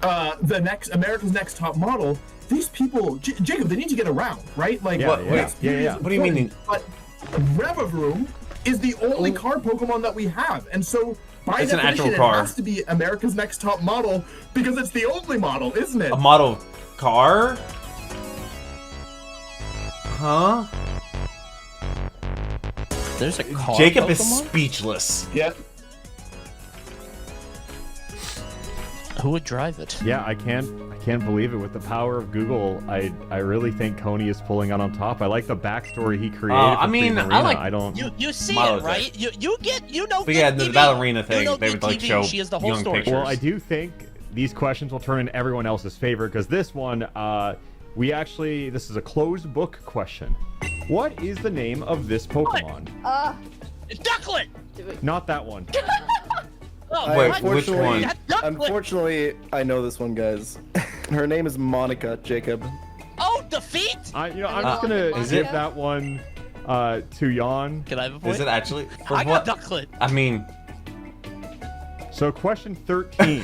the next America's Next Top Model? These people, Jacob, they need to get around, right? Like, Yeah, What- yeah, yeah, yeah. What do you mean? But Revavroom is the only car Pokemon that we have, and so by It's an definition, actual it car. has to be America's Next Top Model because it's the only model, isn't it? A model car? Huh? There's a car. Jacob is Pokemon? speechless. Yeah. Who would drive it? Yeah, I can't believe it. With the power of Google, I really think Coney is pulling out on top. I like the backstory he created. I for mean, Primarina. I like- I don't. You see Milotic. it, right? You know. But yeah, Good the TV. ballerina You thing, know they Good would like TV. show She has the whole young story. pictures. Well, I do think these questions will turn in everyone else's favor because this one, this is a closed book question. What is the name of this Pokemon? Ducklet. Not that one. Oh, I Wait, what? which one? That Ducklet. Unfortunately, I know this one, guys. Her name is Monica, Jacob. Oh, defeat. I'm just gonna Is give it- that one to Jan. Can I have a point? Is it actually? For I what? got Ducklet. I mean, So question 13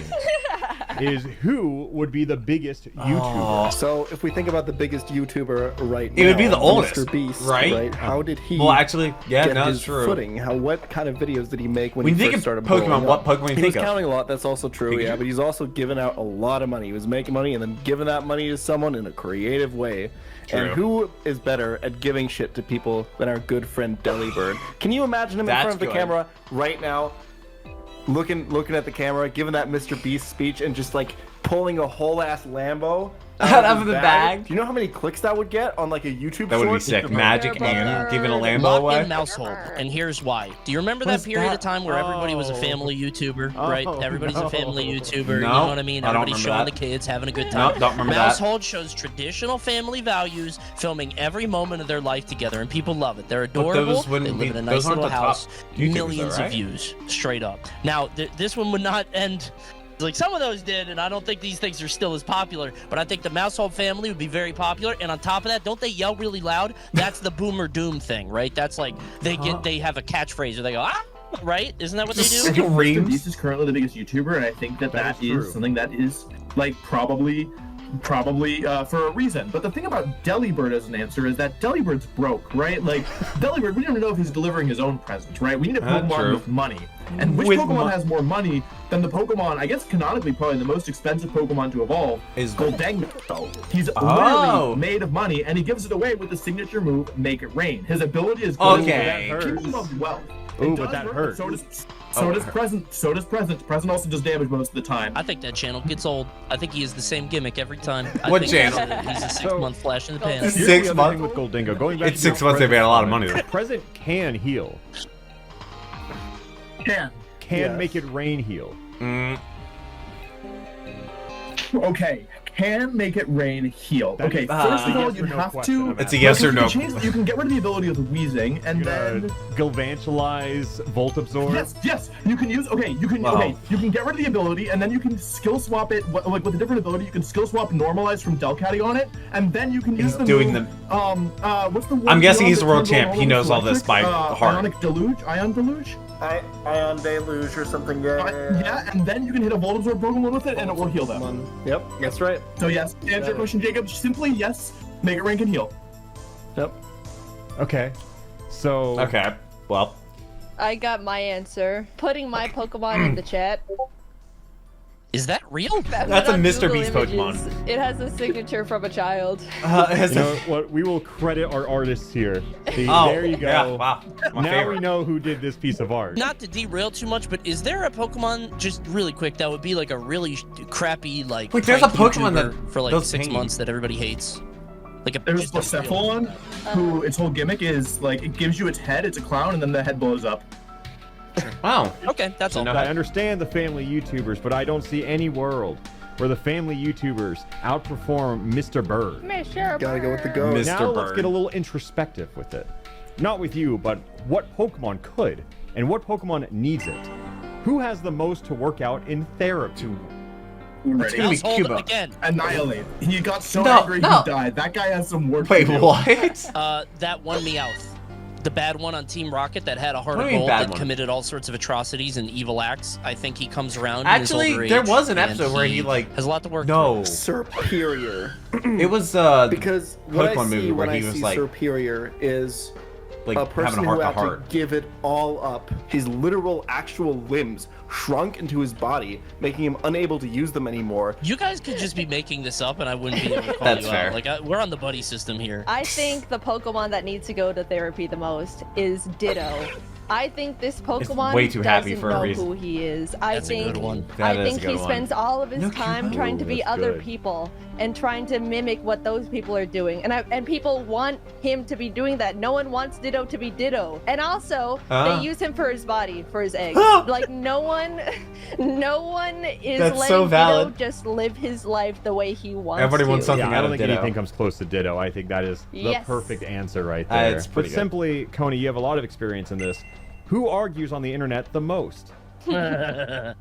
is who would be the biggest YouTuber? So, if we think about the biggest YouTuber right It now, would be the oldest, Mr. Beast, right? How did he well, actually, yeah, get no, his it's true. footing? What kind of videos did he make when When he you think first of started Pokemon, blowing what up? Pokemon do you He was think of? counting a lot. That's also true, Pikachu? yeah. But he's also given out a lot of money. He was making money and then giving that money to someone in a creative way. And True. who is better at giving shit to people than our good friend Delibird? Can you imagine him in That's front of the good. camera right now, looking at the camera, giving that Mr. Beast speech, and just like pulling a whole ass Lambo Out of the bag. Do you know how many clicks that would get on like a YouTube That would be short? sick. Magic and giving a Lambo Lock away. in mousehold, and here's why. Do you remember What that is period that? of time where everybody was a family YouTuber, right? Everybody's a family YouTuber. No, You know what I mean? I don't Everybody's remember showing that. the kids, having a good time. No, don't remember that. Mousehold shows traditional family values, filming every moment of their life together, and people love it. They're adorable. those They wouldn't live be- in a those nice aren't little the top house. YouTubers, Millions though, of right? views, straight up. Now, this one would not end. Like some of those did, and I don't think these things are still as popular. But I think the Mousehold family would be very popular. And on top of that, don't they yell really loud? That's the Boomer Doom thing, right? That's like they have a catchphrase where they go ah, right? Isn't that what they do? Screams. Beast is currently the biggest YouTuber, and I think that is true. is something that is like probably for a reason. But the thing about Delibird as an answer is that Delibird's broke, right? Like Delibird, we don't even know if he's delivering his own presents, right? We need a Pokemon True. with money. And which With Pokemon has more money than the Pokemon, I guess canonically probably the most expensive Pokemon to evolve Is- Goldengo. He's Oh. literally made of money, and he gives it away with the signature move, Make It Rain. His ability is Okay. Kingdom of Wealth. Ooh, It but does that work, hurts. So does Present. So does Present. Present also does damage most of the time. I think that channel gets old. I think he has the same gimmick every time. I What think channel? He's a 6-month flash in the pan. Here's 6 the other months? thing with Goldingo. Going back It's to 6 months, they've made a lot of money, Present, Present can heal. Can. Can Yes. make it rain heal. Okay. Can Make It Rain heal. That Okay, is first of a all, yes you or no have question to. I'm It's a asking. yes or no. You can get rid of the ability of Wheezing, and You then. Galvantalize, Volt Absorb. Yes. You can use. Okay, you can. Wow. Okay, you can get rid of the ability, and then you can skill swap it. Like with a different ability, you can skill swap Normalize from Delcatty on it, and then you can use He's the doing move, what's the one? I'm guessing he's the world that turns champ. He all knows all this electric? by heart. Ionic Deluge, Ion Deluge. Ion Deluge or something. Yeah, and then you can hit a Volt Absorb Pokemon with it, and it will heal them. Yep, that's right. So yes, to answer your question, Jacob, simply yes. Make It Rain can heal. Yep. Okay. So. Okay, well. I got my answer. Putting my Pokemon in the chat. Is that real? That's a On Mr. Google Beast Images, Pokemon. It has a signature from a child. Has You know what? We will credit our artists here. See, oh, there you go. Yeah, wow. My Now favorite. we know who did this piece of art. Not to derail too much, but is there a Pokemon, just really quick, that would be like a really crappy, like, Wait, there's a prank Pokemon that YouTuber for like does 6 pain. months that everybody hates? Like a There's just a real- Blacephalon, who its whole gimmick is like it gives you its head, it's a clown, and then the head blows up. Wow. Okay, that's all. No. I understand the family YouTubers, but I don't see any world where the family YouTubers outperform Mr. Bird. Gotta go with the goat. Mr. Now let's Bird. get a little introspective with it. Not with you, but what Pokemon could, and what Pokemon needs it. Who has the most to work out in therapy? It's gonna be Household Cuba. again. Annihilate. He got so No, angry no. he died. That guy has some work Wait, to do. what? That one Meowth. The bad one on Team Rocket that had a heart What of do you mean gold bad that one? committed all sorts of atrocities and evil acts. I think he comes around. Actually, in his older there age, was an and episode where he, like- has a lot to work. No. Superior. It was Because what I Pokemon see movie when where I he was see like superior is like a having person a who heart to had heart. to give it all up. His literal, actual limbs shrunk into his body, making him unable to use them anymore. You guys could just be making this up, and I wouldn't be able to call That's you fair. out. Like we're on the buddy system here. I think the Pokemon that needs to go to therapy the most is Ditto. I think this Pokemon way too happy doesn't for a know reason. who he is. That's a good one. That I is a think good he one. spends all of his No, time Cubo. trying to be That's other good. people and trying to mimic what those people are doing. And people want him to be doing that. No one wants Ditto to be Ditto. And also, they use him for his body, for his eggs. Like no one is That's letting so valid. Ditto just live his life the way he wants Everybody to. wants something Yeah, I out don't of think Ditto. anything comes close to Ditto. I think that is the Yes. perfect answer right there. It's pretty but good. simply, Coney, you have a lot of experience in this. Who argues on the internet the most? For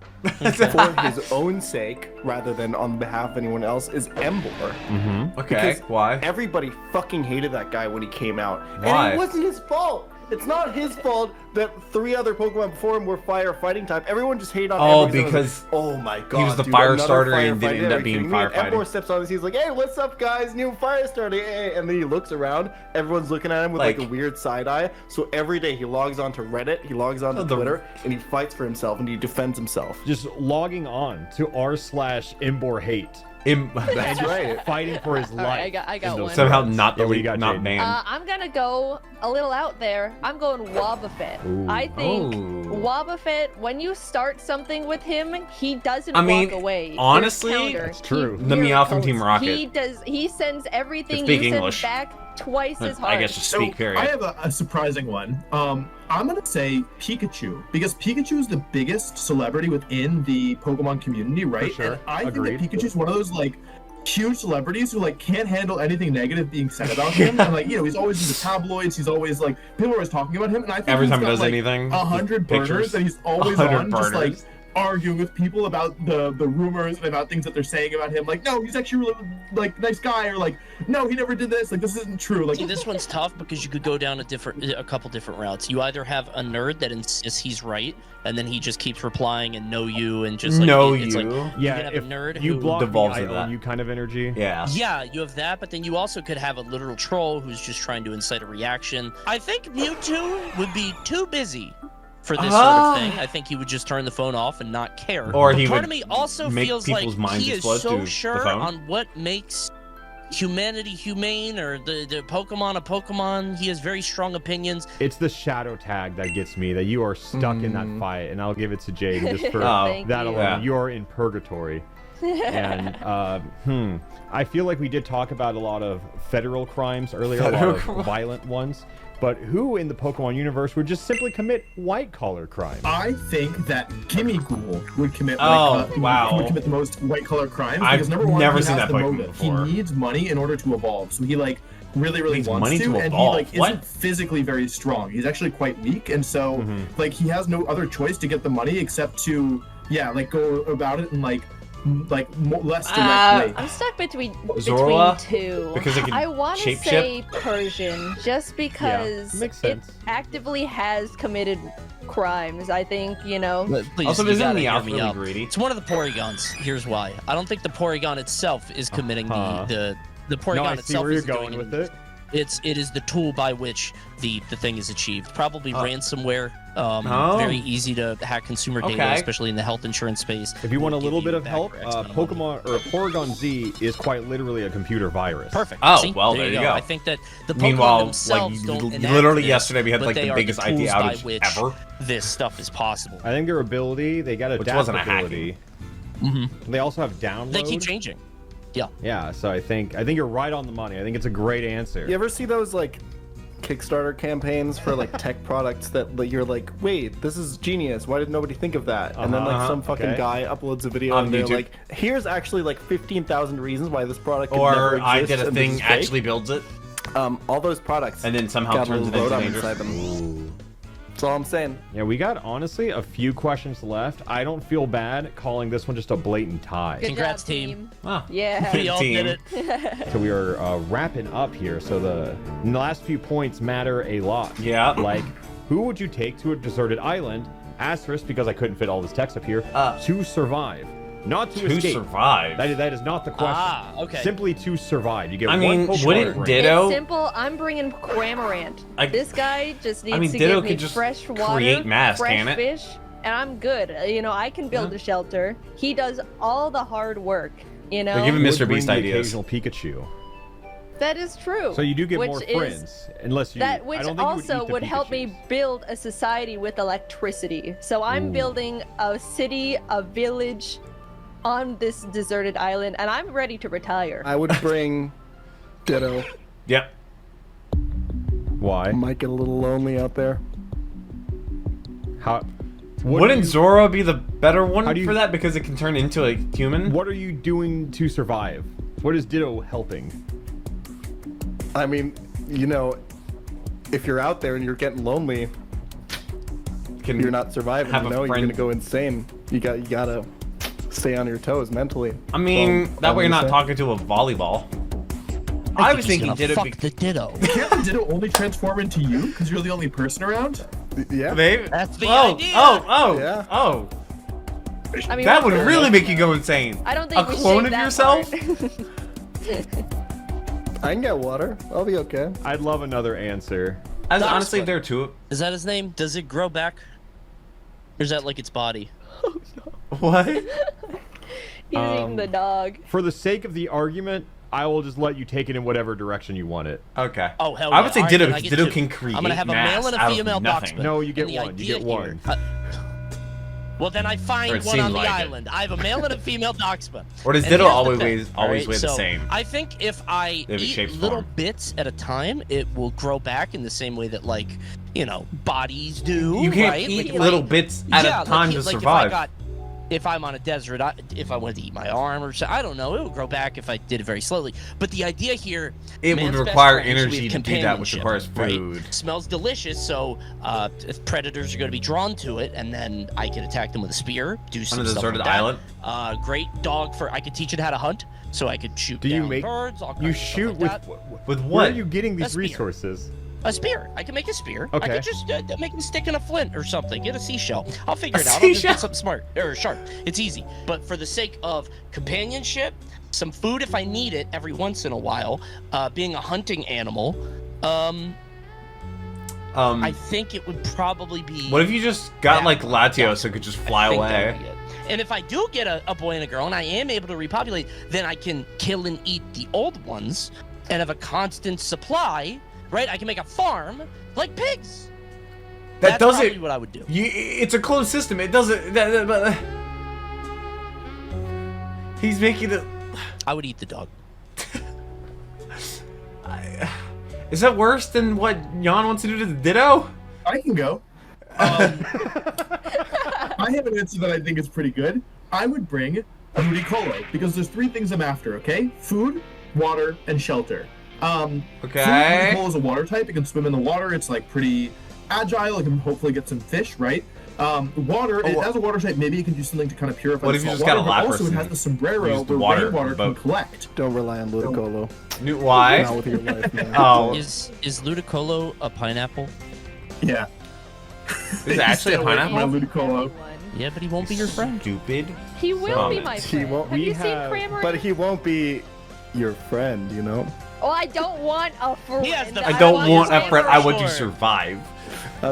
his own sake, rather than on behalf of anyone else, is Embor. Okay, Because why? Everybody fucking hated that guy when he came out. Why? And it wasn't his fault. It's not his fault that 3 other Pokemon before him were fire fighting type. Everyone just hated on Oh, Embor because oh my god, he was the dude, fire another starter and firefighting. didn't end Are up you being kidding me? And firefighting. Embor steps on this, he's like, hey, what's up guys, new fire starter, hey. And then he looks around, everyone's looking at him with like a Like- weird side eye. So every day he logs on to Reddit, he logs on to Twitter, and he fights for himself and he defends himself. Just logging on to r/Embor hate That's right. Fighting for his life. right, I got in those one. Somehow words. not Yeah, what do you got, not Jaden? banned. I'm gonna go a little out there. I'm going Wobbuffet. Ooh. I think Oh. Wobbuffet, when you start something with him, he doesn't I mean, walk away. There's honestly, counter. That's true. He The Meow from miracles. Team Rocket. He sends everything Speak you English. send back twice as hard. I guess just So speak, period. I have a surprising one. I'm gonna say Pikachu because Pikachu is the biggest celebrity within the Pokemon community, right? sure. And I Agreed. think that Pikachu's one of those like huge celebrities who like can't handle anything negative being said about him, and like he's always in the tabloids. He's always like people are always talking about him, and I think Every he's time he got, does like, anything, 100 pictures. burners that he's always 100 on, just like burners. arguing with people about the rumors and about things that they're saying about him. Like, no, he's actually really like nice guy, or like, no, he never did this. Like, this isn't true. Like, See, this one's tough because you could go down a couple different routes. You either have a nerd that insists he's right, and then he just keeps replying and know you and just like Know it's you. like Yeah, you can have if a nerd you who block devolves the I into own that. you kind of energy. Yeah. Yeah, you have that, but then you also could have a literal troll who's just trying to incite a reaction. I think Mewtwo would be too busy for this sort of thing. I think he would just turn the phone off and not care. Or But he part would of me also make feels like people's minds he is explode so through the sure phone. on what makes humanity humane or the Pokemon a Pokemon. He has very strong opinions. It's the shadow tag that gets me, that you are stuck in that fight, and I'll give it to Jade just for Oh, Thank that you. alone. Yeah. You're in purgatory. And I feel like we did talk about a lot of federal crimes earlier, a lot Federal of crime. violent ones. But who in the Pokemon universe would just simply commit white collar crime? I think that Gimmighoul would commit Oh, wow. would commit the most white collar crimes I've because number one, never he seen has that the Pokemon motive. before. He needs money in order to evolve, so he like really Needs wants money to and evolve? he like What? isn't physically very strong. He's actually quite weak, and so like he has no other choice to get the money except to like go about it in like less direct way. I'm stuck between Zorua? two. Because it can I want to shape say Persian just because makes it sense. actively has committed crimes. I think, you know. But please, Also, you isn't gotta Meowth hear me really out. greedy? It's one of the Porygons. Here's why. I don't think the Porygon itself is committing the Porygon No, I see itself where you're isn't going doing with it. It is the tool by which the thing is achieved. Probably ransomware. Oh. Very easy to hack consumer data, Okay. especially in the health insurance space. If you want a Will little give bit you of back help, your X amount of money. Pokemon or Porygon Z is quite literally a computer virus. Perfect. Oh, See? well, there there you you go. I think that the Pokemon Meanwhile, like themselves don't enact literally this, yesterday we had but like they the are biggest IT tools by outage which ever. This stuff is possible. I think their ability, they got Which wasn't a adaptability. They also have download. They keep changing. Yeah. Yeah, so I think you're right on the money. I think it's a great answer. You ever see those like Kickstarter campaigns for like tech products that you're like, wait, this is genius. Why did nobody think of that? And then like some fucking okay. guy uploads a video On and they're YouTube. like, here's actually like 15,000 reasons why this product could never Or exist. I did a and this thing is fake. actually builds it, all those products and then somehow got a turns it little into road dangerous. inside them. That's all I'm saying. Yeah, we got honestly a few questions left. I don't feel bad calling this one just a blatant tie. Good Congrats, job, team. Ah. Yeah. We all Team. did it. So we are wrapping up here. So the last few points matter a lot. Yeah. Like, who would you take to a deserted island? Asterisk, because I couldn't fit all this text up here. To survive, not to To escape. survive. That is not the question. Ah, okay. Simply to survive. You get I one mean, Pokemon wouldn't brain. Ditto- It's simple. I'm bringing Cramorant. This guy just needs I mean, to Ditto give me could just fresh water, create mass, fresh can't it? fish, and I'm good. You know, I can build a shelter. He does all the hard work. You know, They're giving Would Mr. bring Beast the ideas. occasional Pikachu. that is true. So you do get which more is- friends, unless you. That I which don't think you also eat the would help Pikachus. me build a society with electricity. So I'm building a city, a village on this deserted island, and I'm ready to retire. I would bring Ditto. Yep. Why? Might get a little lonely out there. How? What Wouldn't are you- Zora be the better one How do you- for that because it can turn into a human? What are you doing to survive? What is Ditto helping? I mean, you know, if you're out there and you're getting lonely, Can you're not surviving. have You a know, you're friend- gonna go insane. You gotta stay on your toes mentally. I mean, So, that way you're not I'm talking to a volleyball. I was thinking Ditto fuck be- the Ditto. Can't the Ditto only transform into you because you're the only person around? Yeah. Maybe. That's the oh, idea. Oh, Yeah. oh. I mean, That would we're- really make you go insane. I don't think a we clone shaved of that yourself? part. I can get water. I'll be okay. I'd love another answer. As Dinosaur. honestly, if there are two. Is that his name? Does it grow back? Or is that like its body? What? He's eating the dog. For the sake of the argument, I will just let you take it in whatever direction you want it. Okay. Oh, hell I would yeah. say All right, Ditto, then I get Ditto two. can create I'm gonna have a mass male and a out of female nothing. Doxman. No, you get And the one. You idea get one. here- well, then I Or find it one on seemed the like it. island. I have a male and a female Doxman. Or does And Ditto here's the always thing, weigh all right? the So, same? I think if I They have a eat shaped little form. bits at a time, it will grow back in the same way that, like, you know, bodies do. You can't right? eat Like, little bits at yeah, a time to like survive. If I'm on a desert, if I wanted to eat my arm or something, I don't know, it would grow back if I did it very slowly. But the idea here, It would man's best require friend is energy with to do that, which requires companionship, food. Right? Smells delicious, so predators are going to be drawn to it, and then I can attack them with a spear, do some On a stuff deserted like that. island? Great dog for. I could teach it how to hunt, so I could shoot Do you down make? birds. All kinds You of stuff shoot like with? that. With Where what? are you getting these spear. resources? A spear. I can make a spear. I Okay. could just make them stick in a flint or something. Get a seashell. I'll figure A it out. I'll just seashell? get something smart or sharp. It's easy. But for the sake of companionship, some food if I need it every once in a while, being a hunting animal, I think it would probably be. What if you just got Yeah. like Latio so it could just fly I think that away? would be it. And if I do get a boy and a girl and I am able to repopulate, then I can kill and eat the old ones and have a constant supply, right? I can make a farm like pigs. That That's probably doesn't. what I would do. It's a closed system. It doesn't. He's making it. I would eat the dog. Is that worse than what Jan wants to do to the Ditto? I can go. I have an answer that I think is pretty good. I would bring Ludicolo because there's three things I'm after. Okay, food, water, and shelter. Okay. Ludicolo is a water type. It can swim in the water. It's like pretty agile. It can hopefully get some fish, right? Water. As a water type, maybe it can do something to kind of purify. What the if you salt just got a water, but Lapras also it and has the sombrero used the where water rainwater can boat? collect. Don't rely on Ludicolo. Why? Not with your life, man. Oh, Is Ludicolo a pineapple? Yeah. is it actually a Stay away from pineapple? my Ludicolo. Yeah, but he won't be your friend. Stupid. He will be my He friend. won't- Have we you seen have- Kramer? But he won't be your friend, you know? Oh, I don't want a friend. He has the- I don't want a Kramer friend. I want to short. survive.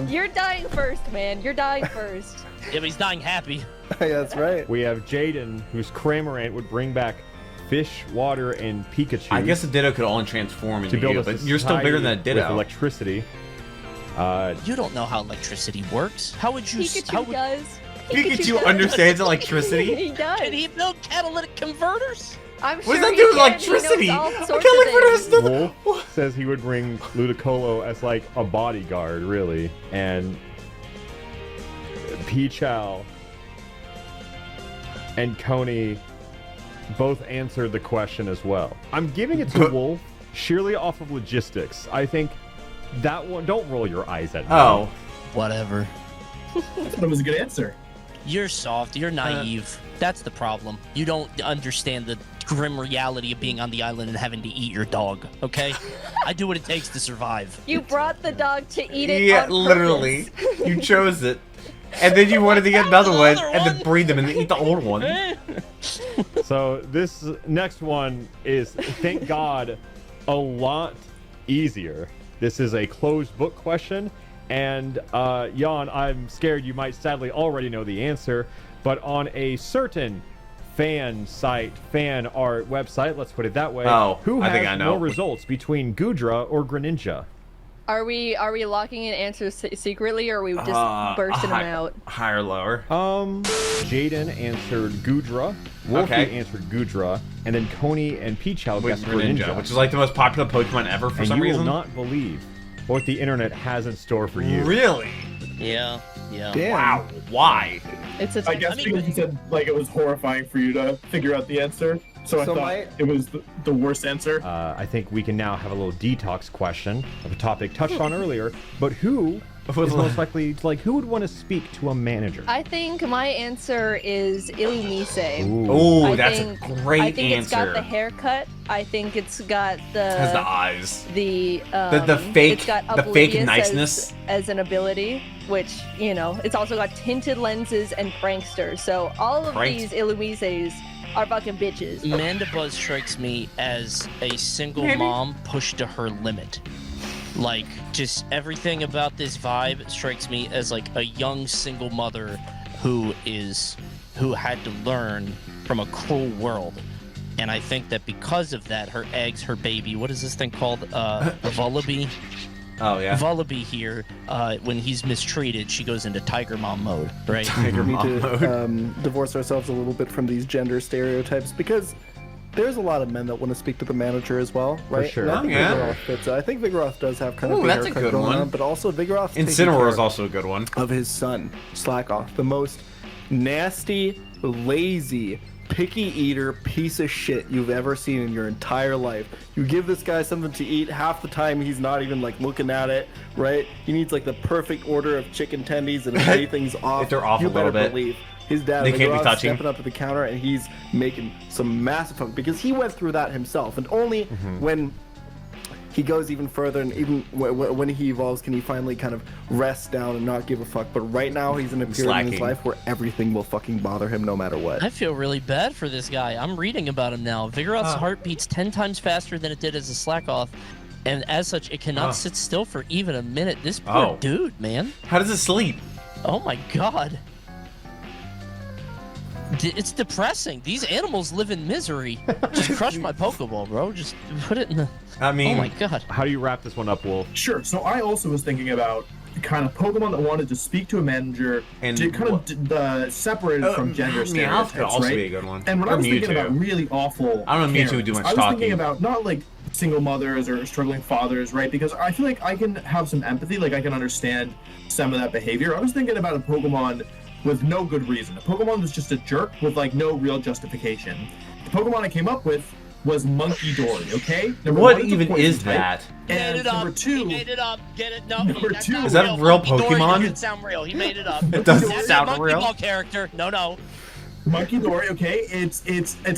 You're dying first, man. You're dying first. Yeah, but he's dying happy. Yeah, that's right. We have Jaden, whose Cramorant would bring back fish, water, and Pikachu. I guess a Ditto could only transform into to build you, a but you're still bigger than a society with Ditto. electricity. You don't know how electricity works. How would you? Pikachu how would, does. Pikachu does. understands electricity. He does. Can he build catalytic converters? I'm What sure does that he do with can. electricity? He knows all I sorts can't of look for things. this. Wolf says he would bring Ludicolo as like a bodyguard, really, and Pichal and Coney both answered the question as well. I'm giving it to Wolf sheerly off of logistics. I think that one. Don't roll your eyes at me. Oh, Whatever. That was a good answer. You're soft. You're naive. That's the problem. You don't understand the grim reality of being on the island and having to eat your dog. Okay? I do what it takes to survive. You brought the dog to eat it yeah, on literally. purpose. You chose it. And then you wanted to get another one Another and then one? breed them and eat the old one. So this next one is, thank God, a lot easier. This is a closed book question, and Jan, I'm scared you might sadly already know the answer, but on a certain fan site, fan art website, let's put it that way, who I has think I know. more results between Gudra or Greninja? Are we locking in answers secretly, or are we just bursting them out? Higher, lower. Jaden answered Gudra, Wolfie Okay. answered Gudra, and then Coney and Pichal With guessed Greninja, which is like the most popular Pokemon ever for and some you reason. will not believe what the internet has in store for you. Really? Yeah. Yeah. Damn. Wow. Why? It's a I guess because you said like it was horrifying for you to figure out the answer, so I So thought it was the worst answer. I think we can now have a little detox question of a topic touched on earlier, but who is most likely, like, who would want to speak to a manager? I think my answer is Illumise. Ooh. Oh, I that's think- a great I think answer. it's got the haircut. I think it's got Has the eyes. the fake- it's got the fake Oblivious niceness. as an ability, which, you know, it's also got tinted lenses and prankster. So all of Pranked. these Illumises are fucking bitches. Mandibuzz strikes me as a single Maybe. mom pushed to her limit. Like, just everything about this vibe strikes me as like a young single mother who is who had to learn from a cruel world. And I think that because of that, her eggs, her baby, what is this thing called? Vullaby? Oh, yeah. Vullaby here, when he's mistreated, she goes into Tiger Mom mode, right? Tiger We need Mom mode. to divorce ourselves a little bit from these gender stereotypes because there's a lot of men that want to speak to the manager as well, right? sure. And I think Yeah. Vigoroth fits it. I think Vigoroth does have kind of Ooh, the that's a haircut good going one. on, but also Vigoroth's taking Incineroar care is also a good one. of his son, Slackoff, the most nasty, lazy, picky eater piece of shit you've ever seen in your entire life. You give this guy something to eat, half the time he's not even like looking at it, right? He needs like the perfect order of chicken tendies, and if anything's off, If they're off you a little better bit, believe his dad they can't be Vigoroth's touching. stepping up to the counter and he's making some massive fun because he went through that himself, and only when he goes even further and even when he evolves can he finally kind of rest down and not give a fuck. But right now he's in a period in his Slacking. life where everything will fucking bother him no matter what. I feel really bad for this guy. I'm reading about him now. Vigoroth's heart beats 10 times faster than it did as a Slackoff, and as such, it cannot sit still for even a minute. This poor dude, man. How does it sleep? Oh my god. It's depressing. These animals live in misery. Just crush my Pokeball, bro. Just put it in the... I mean, Oh my god. How do you wrap this one up, Wolf? Sure. So I also was thinking about kind of Pokemon that wanted to speak to a manager And to kind of separate it from gender Meowth stereotypes, could also right? be a good one. And when Or I was thinking Mewtwo. about really awful, I don't know if Mewtwo would do parents, much I was talking. thinking about not like single mothers or struggling fathers, right? Because I feel like I can have some empathy, like I can understand some of that behavior. I was thinking about a Pokemon with no good reason. A Pokemon that's just a jerk with like no real justification. The Pokemon I came up with was Monkey Dory, okay? Number What one, it's a even poison is type. that? And number He two, made it up. Get it? No, Number that's two. not Is that real Monkey Dory Pokemon? doesn't sound real. He made it up. It doesn't That's sound a Monkey real. Ball character. No. Monkey Dory, okay, it's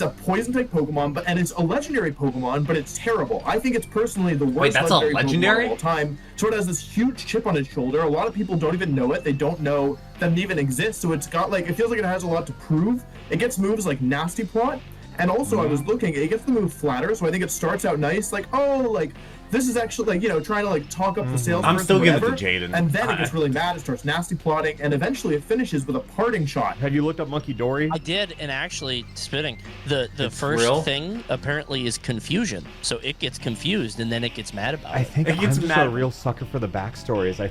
a poison type Pokemon, and it's a legendary Pokemon, but it's terrible. I think it's personally the worst Wait, that's a legendary? Pokemon of all time. So it has this huge chip on its shoulder. A lot of people don't even know it. They don't know that it even exists. So it's got like, it feels like it has a lot to prove. It gets moves like Nasty Plot, and also I was looking, it gets the move Flatter. So I think it starts out nice, like, oh, like this is actually like, you know, trying to like talk up the sales. I'm still giving it to whatever. Jaden. And then it gets really mad. It starts nasty plotting, and eventually it finishes with a parting shot. Have you looked up Monkey Dory? I did, and actually, spitting. The It's first real? thing apparently is confusion. So it gets confused, and then it gets mad about I it. think It I'm gets just mad. a real sucker for the backstories. I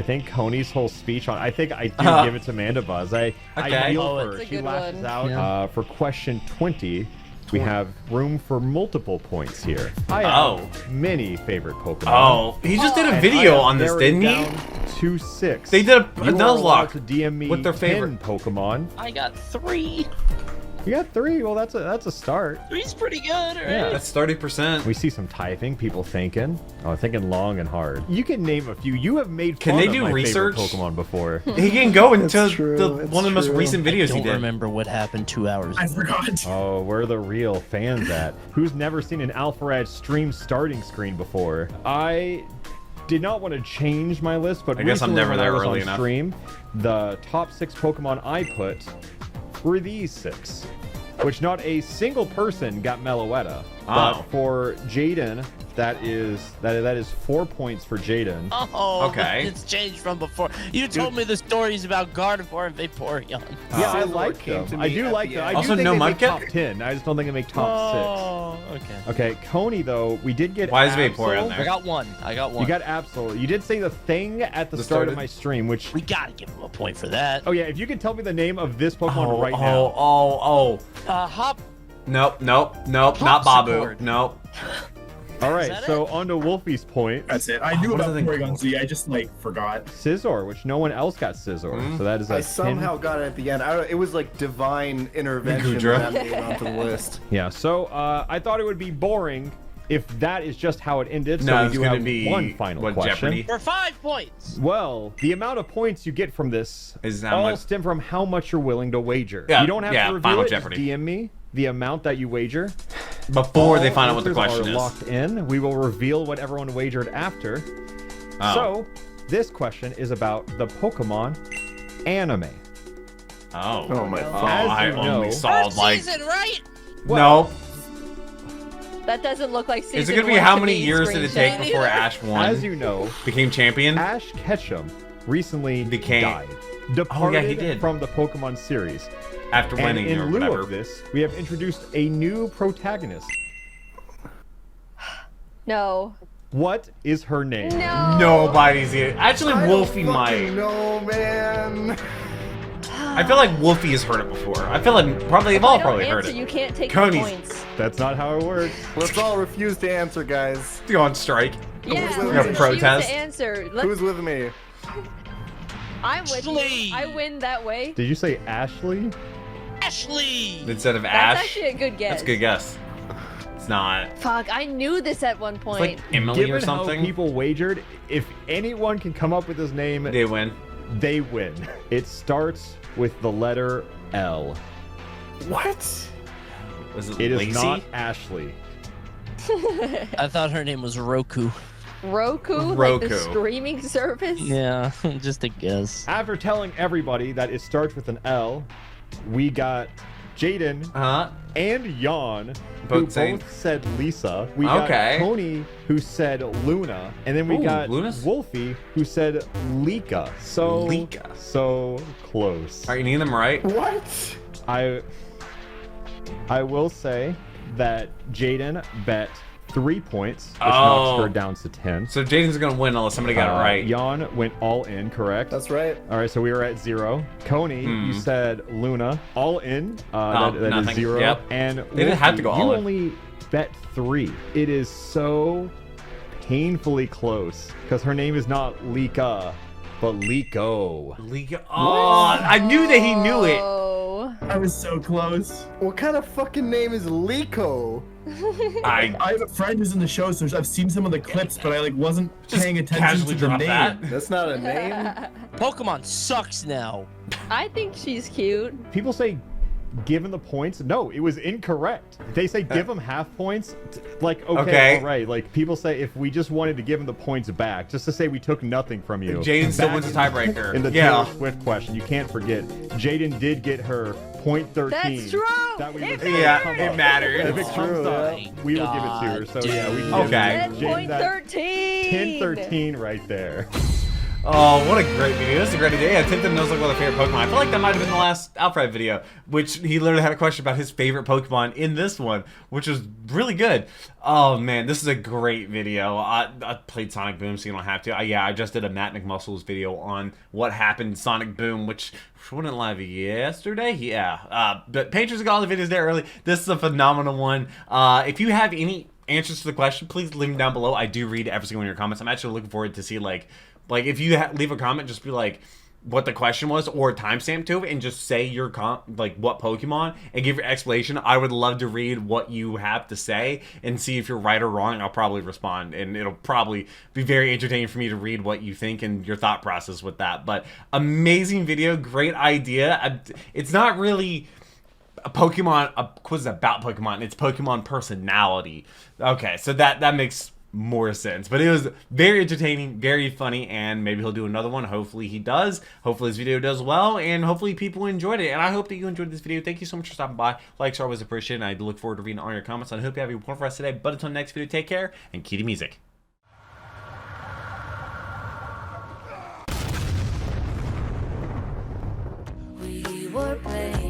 think Coney's whole speech on. I think I do Uh-huh. give it to Mandabuzz. I Okay. feel Oh, for her. it's a She good lashes one. out. Yeah. For question 20, we have room for multiple points here. I Oh. have many favorite Pokemon. Oh, he just did a And video I have on this, narrowed didn't he? down to 6. They did a You are Nuzlocke allowed to DM me with their 10 favorite. Pokemon. I got 3. You got 3. Well, that's a start. 3's pretty good, right? Yeah. That's 30%. We see some typing, people thinking long and hard. You can name a few. You have made Can fun they of do my favorite research? Pokemon before. He can go into true, one of the most true. recent videos I he don't did. remember what happened 2 hours I ago. forgot. Oh, where are the real fans at? Who's never seen an Alpharad stream starting screen before? I did not want to change my list, but I guess I'm recently never when I there was early on enough. stream, the top 6 Pokemon I put were these 6, which not a single person got Meloetta. But Oh. for Jaden, that is 4 points for Jaden. Oh, Okay. It's changed from before. You told me the stories about Gardevoir and Vaporeon. Yeah, I Scizor like came them. to I me do at like the them. I end. do Also, think no they make Mudkip? top 10. I just don't think they make top 6. Oh, okay. Okay, Coney though, we did get. Why is Absol. Vaporeon there? I got one. You got Absol. You did say the thing at the start of my stream, which. We gotta give him a point for that. Oh yeah, if you can tell me the name of this Pokemon right now. Oh. Hop. Nope, not Babu. Popsicle. Nope. All right, that so on to Wolfie's point, That's it. I knew What about is the thing Porygon called? Z. I just like forgot. Scizor, which no one else got Scizor. So that is a I 10. somehow got it at the end. It was like divine intervention Goodra. that made it onto the list. Yeah, so I thought it would be boring if that is just how it ended. No, So we it's do gonna have be one final what, question. Jeopardy? For 5 points. Well, the amount of points you get from this Is how all much- stem from how much you're willing to wager. Yeah, you don't have yeah, to reveal Final it. Just Jeopardy. DM me the amount that you wager. Before they All find out what the answers question are is. locked in. We will reveal what everyone wagered after. Oh. So, this question is about the Pokemon anime. Oh. Oh my Oh, fuck. As I you only know- saw First like. season, right? No. That doesn't look like season Is it gonna be one how to many me, years did it take screenshot. before Ash won? As you know, Became champion? Ash Ketchum recently Became- died. Departed he did. from the Pokemon series. After And winning or in lieu whatever. of this, we have introduced a new protagonist. No. What is her name? No. Nobody's here. Actually, Wolfie might. No, man. I feel like Wolfie has heard it before. I feel like probably they've If I all don't probably heard answer, it. you can't take Coney's- points. That's not how it works. Let's all refuse to answer, guys. Go on strike. Yeah, Who's let's gonna refuse protest? to answer. Let's, Who's with me? I'm with Ashley. you. I win that way. Did you say Ashley? Ashley. Instead of That's Ash. actually a good guess. That's a good guess. It's not. Fuck, I knew this at one It's point. like Emily Given or something. how people wagered, if anyone can come up with his name, They win. they win. It starts with the letter L. What? Was it It is Lacey? not Ashley. I thought her name was Roku. Roku? Like Roku. the streaming service? Yeah, just a guess. After telling everybody that it starts with an L, we got Jaden and Jan, who Both saying- both said Lisa. We got Okay. Tony, who said Luna, and then we Ooh, got Luna's- Wolfie, who said Lika. So close. Are any of them right? What? I will say that Jaden bet 3 points, which Oh. knocks her down to 10. So Jaden's gonna win unless somebody got it right. Jan went all in, correct? That's right. All right, so we were at 0. Coney, you said Luna, all in. That is nothing. 0. Yep. And They didn't have to go Wolfie, all you in. only bet 3. It is so painfully close because her name is not Lika, but Liko. League. Oh, I knew that he knew it. Oh. I was so close. What kind of fucking name is Liko? I I have a friend who's in the show, so I've seen some of the clips, but I like wasn't just paying attention casually to the dropped name. that. That's not a name. Pokemon sucks now. I think she's cute. People say give him the points. No, it was incorrect. They say give him half points. Like, okay, all right. Like, people say if we just wanted to give him the points back, just to say we took nothing from you. Jaden still Back wins the tiebreaker. In the Yeah. Taylor Swift question, you can't forget, Jaden did get her .13. That's true. That we It would Yeah, come it up. matters. If it comes up, we will give it to her. So yeah, we can give Okay. Jaden that 10.13. 10-13 right there. Oh, what a great video. This is a great idea. Yeah, Tintin knows like one of the favorite Pokemon. I feel like that might have been the last Alpharad video, which he literally had a question about his favorite Pokemon in this one, which was really good. Oh, man, this is a great video. I played Sonic Boom, so you don't have to. Yeah, I just did a Matt McMuscles video on what happened in Sonic Boom, which went live yesterday. Yeah, but patrons got all the videos there early. This is a phenomenal one. If you have any answers to the question, please leave them down below. I do read every single one of your comments. I'm actually looking forward to see like if you leave a comment, just be like what the question was or a timestamp to it, and just say your what Pokemon and give your explanation. I would love to read what you have to say and see if you're right or wrong. I'll probably respond, and it'll probably be very entertaining for me to read what you think and your thought process with that. But amazing video, great idea. It's not really a quiz about Pokemon. It's Pokemon personality. Okay, so that makes more sense, but it was very entertaining, very funny, and maybe he'll do another one. Hopefully he does. Hopefully this video does well, and hopefully people enjoyed it, and I hope that you enjoyed this video. Thank you so much for stopping by. Likes are always appreciated, and I look forward to reading all your comments, and I hope you have a wonderful rest today. But until next video, take care, and key to music. We were playing